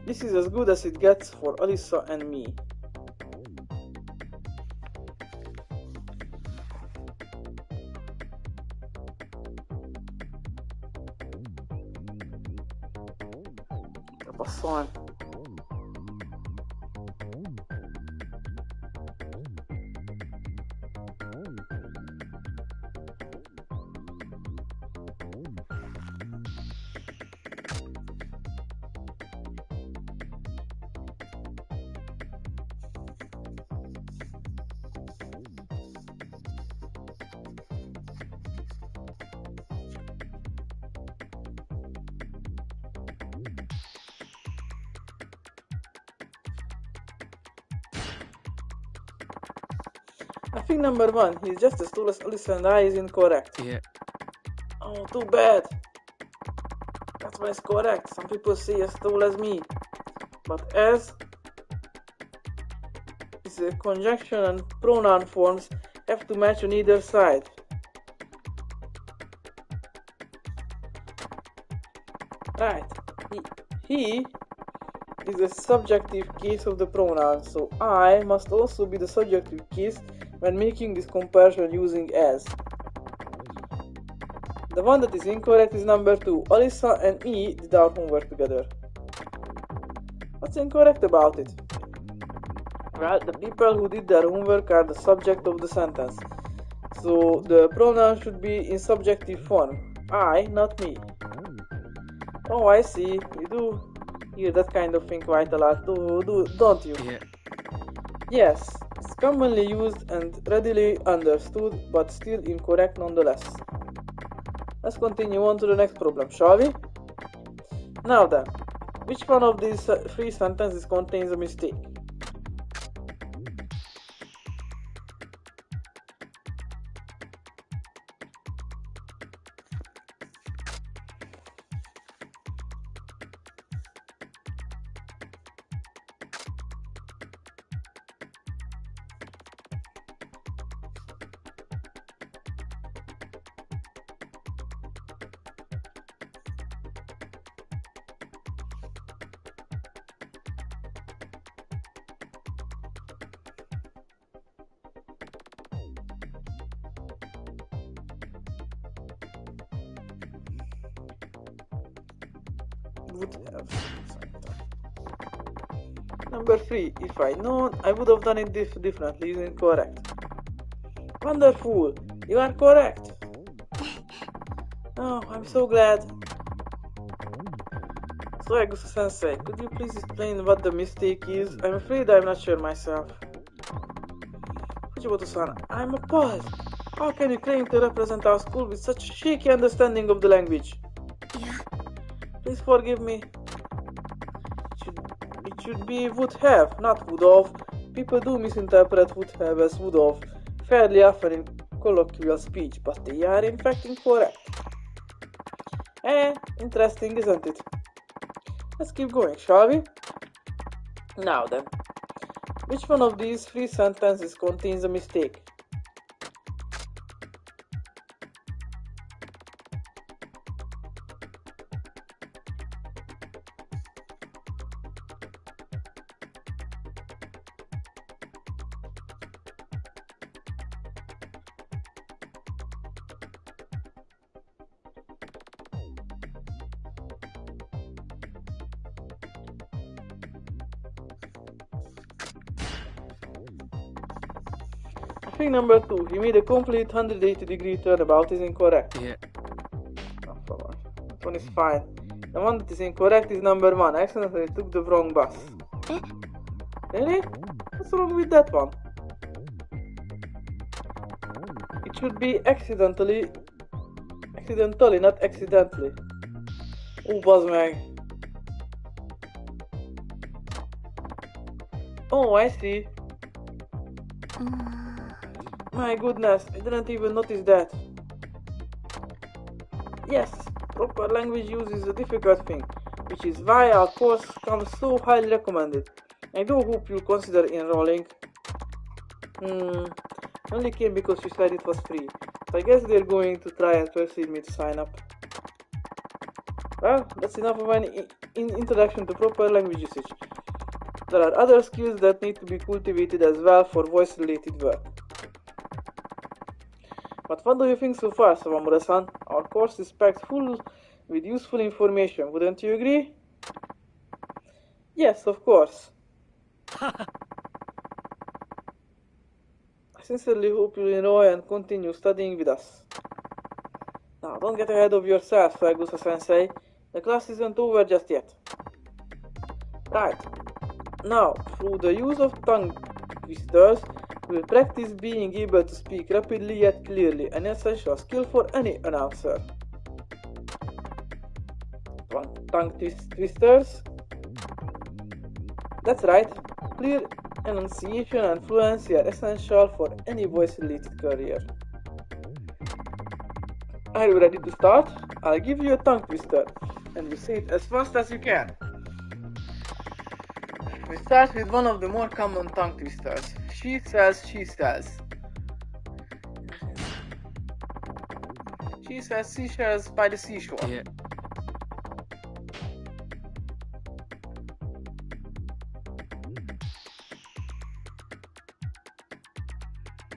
This is as good as it gets for Alisa and me. Passzol. I think number 1, he's just as tall as Alisa and I is incorrect. Yeah. Oh, too bad. That's why it's correct. Some people say as tall as me. But as is a conjunction and pronoun forms have to match on either side. Right. He is a subjective case of the pronoun, so I must also be the subjective case when making this comparison using as. The one that is incorrect is number 2. Alisa and me did our homework together. What's incorrect about it? Well, the people who did their homework are the subject of the sentence. So the pronoun should be in subjective form. I, not me. Oh, I see. You do hear that kind of thing quite a lot, don't you? Yeah. Yes, it's commonly used and readily understood, but still incorrect nonetheless. Let's continue on to the next problem, shall we? Now then, which one of these 3 sentences contains a mistake? would have. Number 3. If I'd known, I would have done it differently. Is incorrect. Wonderful! You are correct! Oh, I'm so glad. So, Haruka-sensei, could you please explain what the mistake is? I'm afraid I'm not sure myself. Fujimoto-san, I'm appalled. How can you claim to represent our school with such shaky understanding of the language? Yeah. Please forgive me. It should be would have, not would have. People do misinterpret would have as would have fairly often in colloquial speech, but they are in fact incorrect. Interesting, isn't it? Let's keep going, shall we? Now then, which one of these 3 sentences contains a mistake? I think number 2, he made a complete 180-degree turnabout is incorrect. Yeah. Oh, come on. That one is fine. The one that is incorrect is number 1. I accidentally took the wrong bus. Really? What's wrong with that one? It should be accidentally, not accidentally. Oh, bazd meg. Oh, I see. My goodness, I didn't even notice that. Yes, proper language use is a difficult thing, which is why our course comes so highly recommended. I do hope you'll consider enrolling. Only came because you said it was free, so I guess they're going to try and persuade me to sign up. Well, that's enough of an introduction to proper language usage. There are other skills that need to be cultivated as well for voice-related work. But what do you think so far, Sawamura-san? Our course is packed full with useful information, wouldn't you agree? Yes, of course. I sincerely hope you'll enjoy and continue studying with us. Now, don't get ahead of yourself, Haruka-sensei. The class isn't over just yet. Right. Now, through the use of tongue twisters, we'll practice being able to speak rapidly yet clearly, an essential skill for any announcer. Tongue twisters? That's right. Clear enunciation and fluency are essential for any voice-related career. Are you ready to start? I'll give you a tongue twister, and you say it as fast as you can. We start with one of the more common tongue twisters. She says, she says. She says seashells by the seashore. Yeah.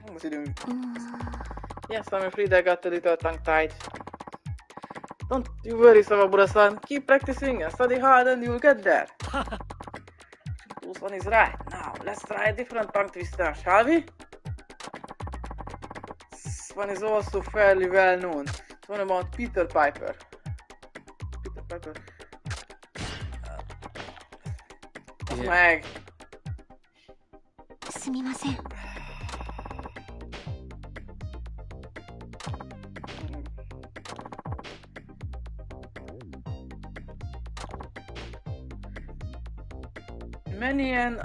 What's he doing? Yes, I'm afraid I got a little tongue-tied. Don't you worry, Sawamura-san. Keep practicing and study hard and you'll get there. This one is right. Now, let's try a different tongue twister, shall we? This one is also fairly well known. It's one about Peter Piper. Peter Piper. Meg. すみません。 Many an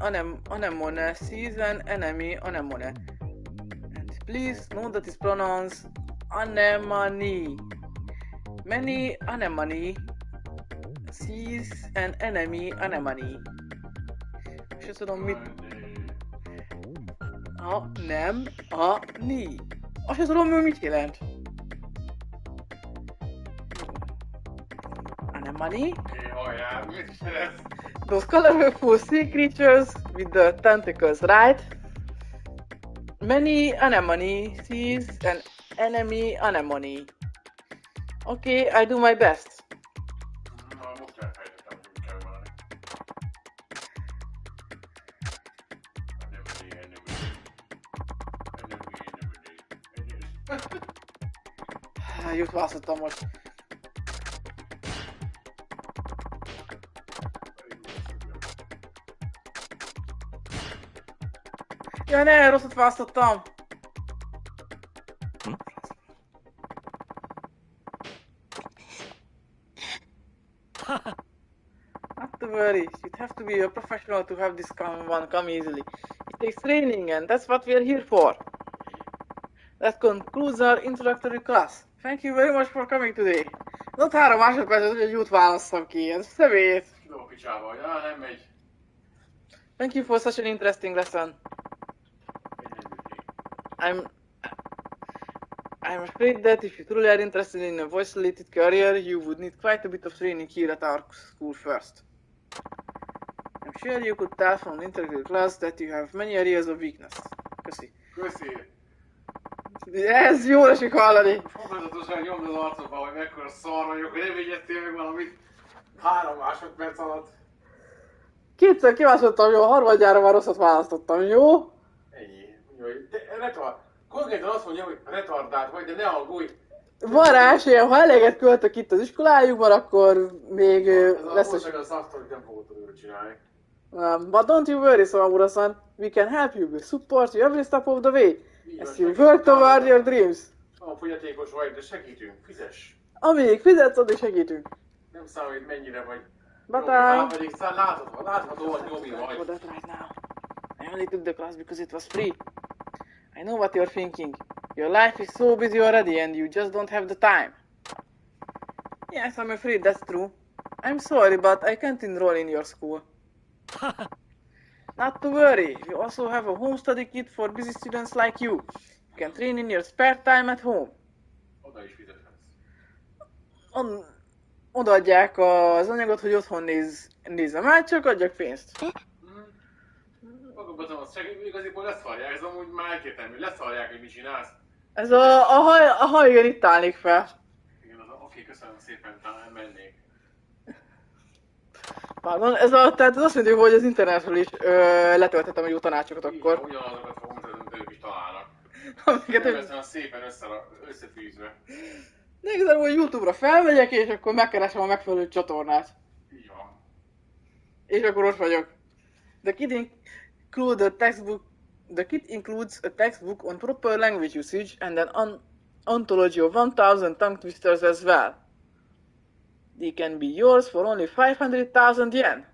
anemone sees an enemy anemone. And please note that it's pronounced anemone. Many anemone sees an enemy anemone. És azt tudom mit... Anemone. Azt tudom mit jelent. Anemone. Hajjá, mit is ez? Those colorful sea creatures with the tentacles, right? Many anemone sees an enemy anemone. Okay, I do my best. Na, most elfejtettem. Jut választottam most. Ja, ne, rosszat választottam! Not to worry, you'd have to be a professional to have this one come easily. It takes training and that's what we're here for. That concludes our introductory class. Thank you very much for coming today. Ott 3 másodpercet, hogy egy út válasszam ki, ez szemét. Jó picsába, hogy nem megy. Thank you for such an interesting lesson. I'm afraid that if you truly are interested in a voice-related career, you would need quite a bit of training here at our school first. I'm sure you could tell from the introductory class that you have many areas of weakness. Köszi. Köszi. Ez jó esik hallani. Fokozatosan nyomd az arcodba, hogy mekkora szar vagyok, hogy nem vigyeztél meg valamit 3 másodperc alatt. Kétszer kiválasztottam, jó, a harmadjára már rosszat választottam, jó? Ennyi. Konkrétan azt mondja, hogy retardált vagy, de ne aggódj. Van rá esélyem, ha eleget költök itt az iskolájukban, akkor még lesz esély. Ez a szaktot nem fogod tudni csinálni. But don't you worry, Samamura-san. We can help you, we'll support you every step of the way. As you work toward your dreams. A fogyatékos vagy, de segítünk, fizess. Amíg fizetsz, addig segítünk. Nem számít mennyire vagy. But pedig látható, hogy Nyomi vagy. for that right now. I only took the class because it was free. I know what you're thinking. Your life is so busy already and you just don't have the time. Yes, I'm afraid that's true. I'm sorry, but I can't enroll in your school. Not to worry, we also have a home study kit for busy students like you. You can train in your spare time at home. Oda is fizethetsz. Odaadják az anyagot, hogy otthon nézzem át, csak adjak pénzt. Magabban az segít, igaziból leszarják, ez amúgy már egyértelmű, leszarják, hogy mit csinálsz. Ez a haj, igen, itt állnék fel. Igen, oké, köszönöm szépen, talán mennék. Pardon, tehát ez azt mondja, hogy az internetről is letöltettem a jó tanácsokat akkor. Igen, ugyanazokat fogom mutatni, ők is találnak. Amiket Nem lesz olyan szépen összefűzve. De igazából YouTube-ra felmegyek, és akkor megkeresem a megfelelő csatornát. Így van. És akkor ott vagyok. The kit includes a textbook on proper language usage and an ontology of 1000 tongue twisters as well. They can be yours for only 500,000 yen.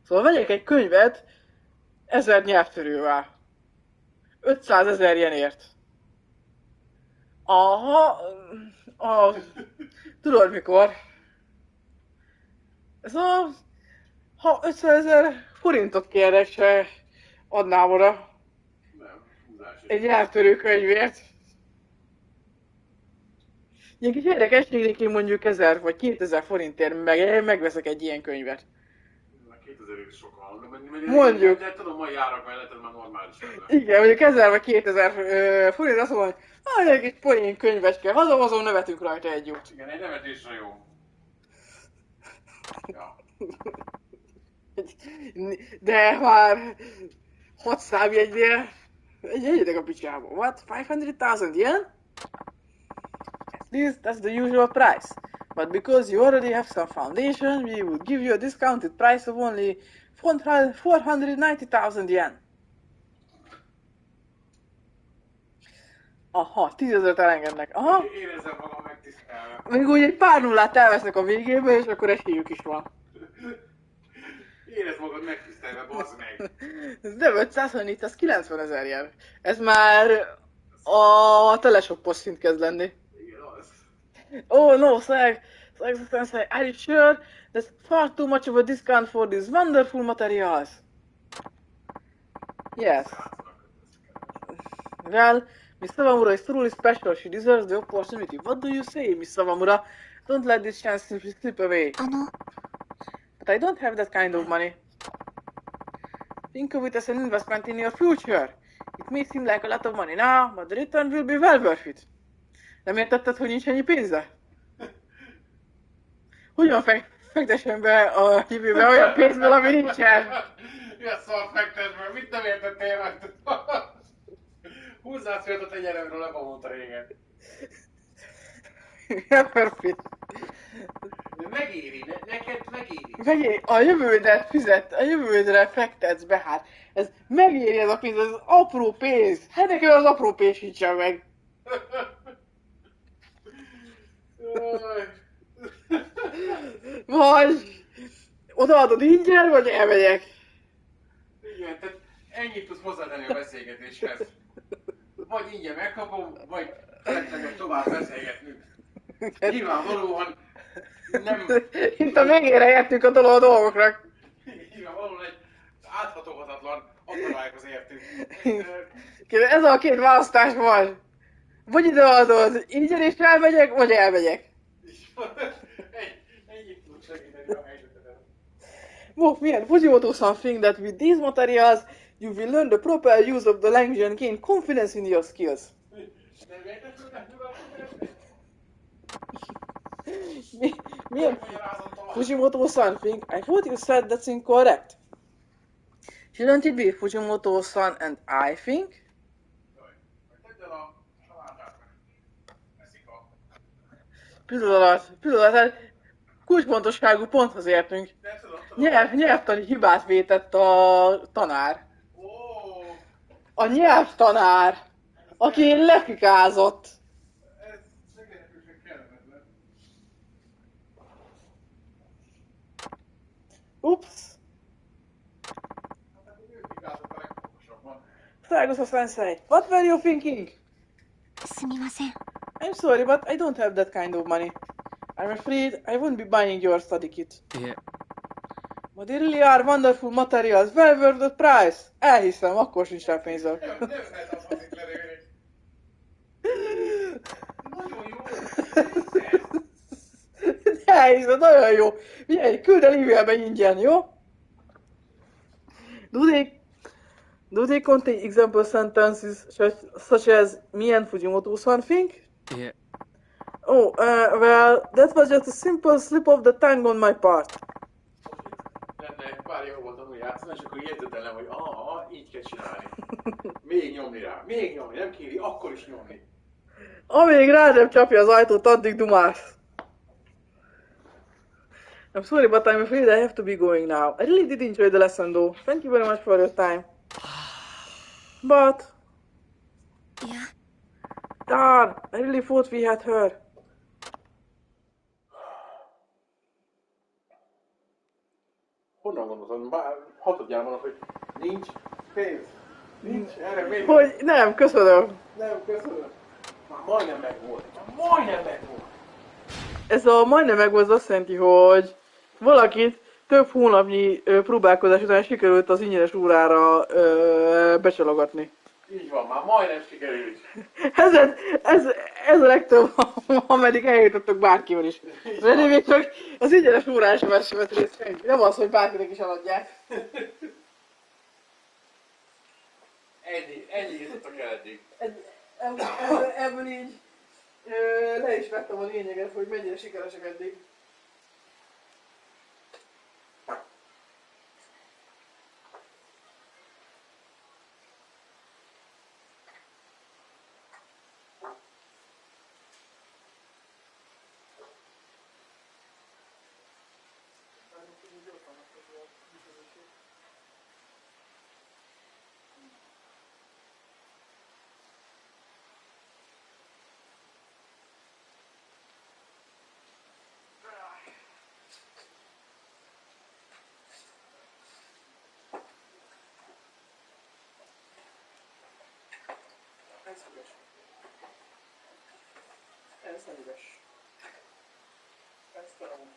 Szóval vegyek egy könyvet 1000 nyelvtörővel. 500 000 yenért. Aha, tudod mikor? Szóval, ha 500 000 forintot kérek, se adnám oda. Nem, húzás. Egy nyelvtörő könyvért. Ilyen kis érdekességnek én mondjuk 1000 vagy 2000 forintért megveszek egy ilyen könyvet. 2000 is sok van. Mondjuk. De tudom, mai árak mellett ez már normális. Igen, mondjuk 1000 vagy 2000 forint, azt mondom, hogy egy kis poén könyvecske, hazahozom, nevetünk rajta egy jót. Igen, egy nevetésre jó. Ja. De már 6 számjegynél egyetek a picsába. What? 500,000 yen? That's the usual price. But because you already have some foundation, we would give you a discounted price of only 490,000 yen. Aha, 10 000-t elengednek. Aha. Érezzem magam megtisztelve. Még úgy egy pár nullát elvesznek a végébe, és akkor esélyük is van. Érezd magad megtisztelve, bazd meg. Ez nem 500, hanem itt az 90 000 yen. Ez már a teleshoppos szint kezd lenni. Igen, az. Oh no, Sensei, are you sure? There's far too much of a discount for these wonderful materials. Yes. Well, Miss Sawamura is truly special. She deserves the opportunity. What do you say, Miss Sawamura? Don't let this chance simply slip away. But I don't have that kind of money. Think of it as an investment in your future. It may seem like a lot of money now, but the return will be well worth it. Nem értetted, hogy nincs ennyi pénze? Hogyan fektessen be a jövőbe olyan pénzből, ami nincsen? Milyen szar fektesből? Mit nem értettél meg? Húzzál szőt a tenyeremről, nem mondta régen. Never fit. De megéri, neked megéri. Megéri, a jövődet fizet, a jövődre fektetsz be, hát. Ez megéri ez a pénz, ez az apró pénz. Hát nekem az apró pénz sincsen meg. Vagy odaadod ingyen, vagy elmegyek. Igen, tehát ennyit tudsz hozzátenni a beszélgetéshez. Vagy ingyen megkapom, vagy felesleges tovább beszélgetnünk. Nyilvánvalóan nem... Itt a végére értünk a dolgoknak. Nyilvánvalóan egy áthatóhatatlan akadályhoz értünk. Ez a két választás van. Vagy ideadod, ingyen is elmegyek, vagy elmegyek. Ennyit tudok segíteni a helyzetedet. Milyen? Fujimoto-san think that with these materials, you will learn the proper use of the language and gain confidence in your skills. Milyen? Fujimoto-san think, I thought you said that's incorrect. Shouldn't it be Fujimoto-san and I think? Pillanat, kulcspontosságú ponthoz értünk. Nyelvtani hibát vétett a tanár. A nyelvtanár, aki lefikázott. Ups. Saigosa-sensei, what were you thinking? すみません。 I'm sorry, but I don't have that kind of money. I'm afraid I won't be buying your study kit. いえ But they really are wonderful materials, well worth the price. Elhiszem, akkor sincs rá pénzem. Elhiszem, nagyon jó. Figyelj, küld el e-mailbe ingyen, jó? Do they contain example sentences such as me and Fujimoto-san think? いえ Oh, well, that was just a simple slip of the tongue on my part. Lenne pár jó volt tanulni játszani, és akkor jegyzetelem, hogy így kell csinálni. Még nyomni rá, nem kéri, akkor is nyomni. Amíg rá nem csapja az ajtót, addig dumálsz. I'm sorry, but I'm afraid I have to be going now. I really did enjoy the lesson though. Thank you very much for your time. But... いや、 darn, I really thought we had her. Honnan gondoltam? Már hatodjára mondod, hogy nincs pénz. Nincs, erre még Hogy nem, köszönöm. nem, köszönöm. Már majdnem megvolt. Majdnem megvolt. Ez a majdnem megvolt azt jelenti, hogy valakit több hónapnyi próbálkozás után sikerült az ingyenes órára becsalogatni. Így van, már majdnem sikerült. Ez a legtöbb, ameddig eljutottok bárkival is. René még csak az ingyenes órán sem vett részt senki. Nem az, hogy bárkinek is eladják. Ennyi jutottak el eddig. Ebből így le is vettem a lényeget, hogy mennyire sikeresek eddig. Ez üres. Ez nem üres. Ez talán.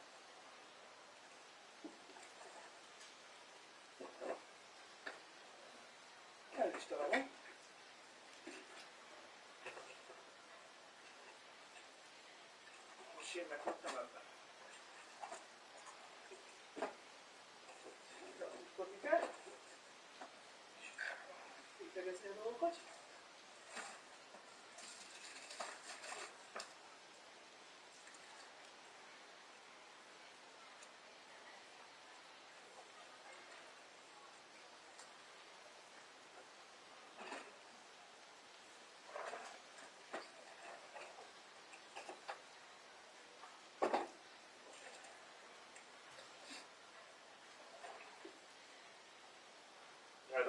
El is találom. És én meghagytam ebben. Tudni kell. És ítegezni a dolgokat.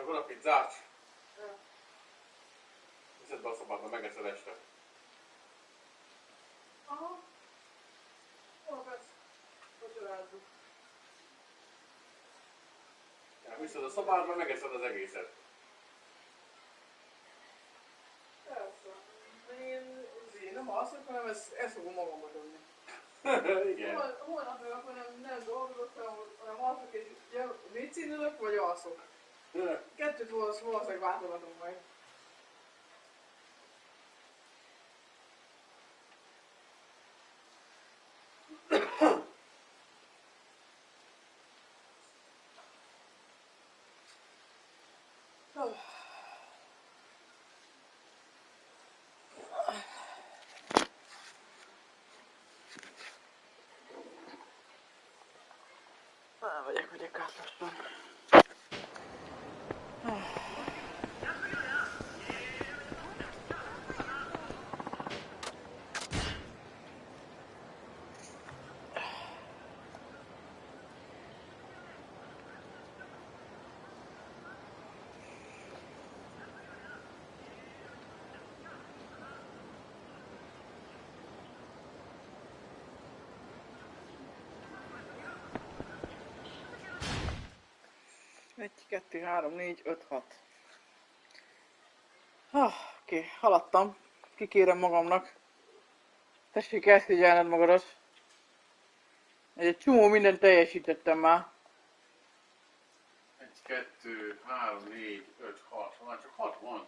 Akkor a pizzát. Viszed be a szobádba, megeszed este. Aha. Holnap ezt vacsorázzuk. Viszed a szobádba, megeszed az egészet. Persze. Én nem alszok, hanem ezt fogom magammal dobni. Igen. Holnap meg akkor nem dolgozok, hanem alszok és vécén ülök, vagy alszok. Kettőt valószínűleg váltogatunk majd. Megyek át lassan. Egy, kettő, három, négy, öt, hat. Oké, haladtam. Kikérem magamnak. Tessék elszégyelned magadat. Egy csomó mindent teljesítettem már. 1, 2, 3, 4, 5, 6. Már csak 6 van.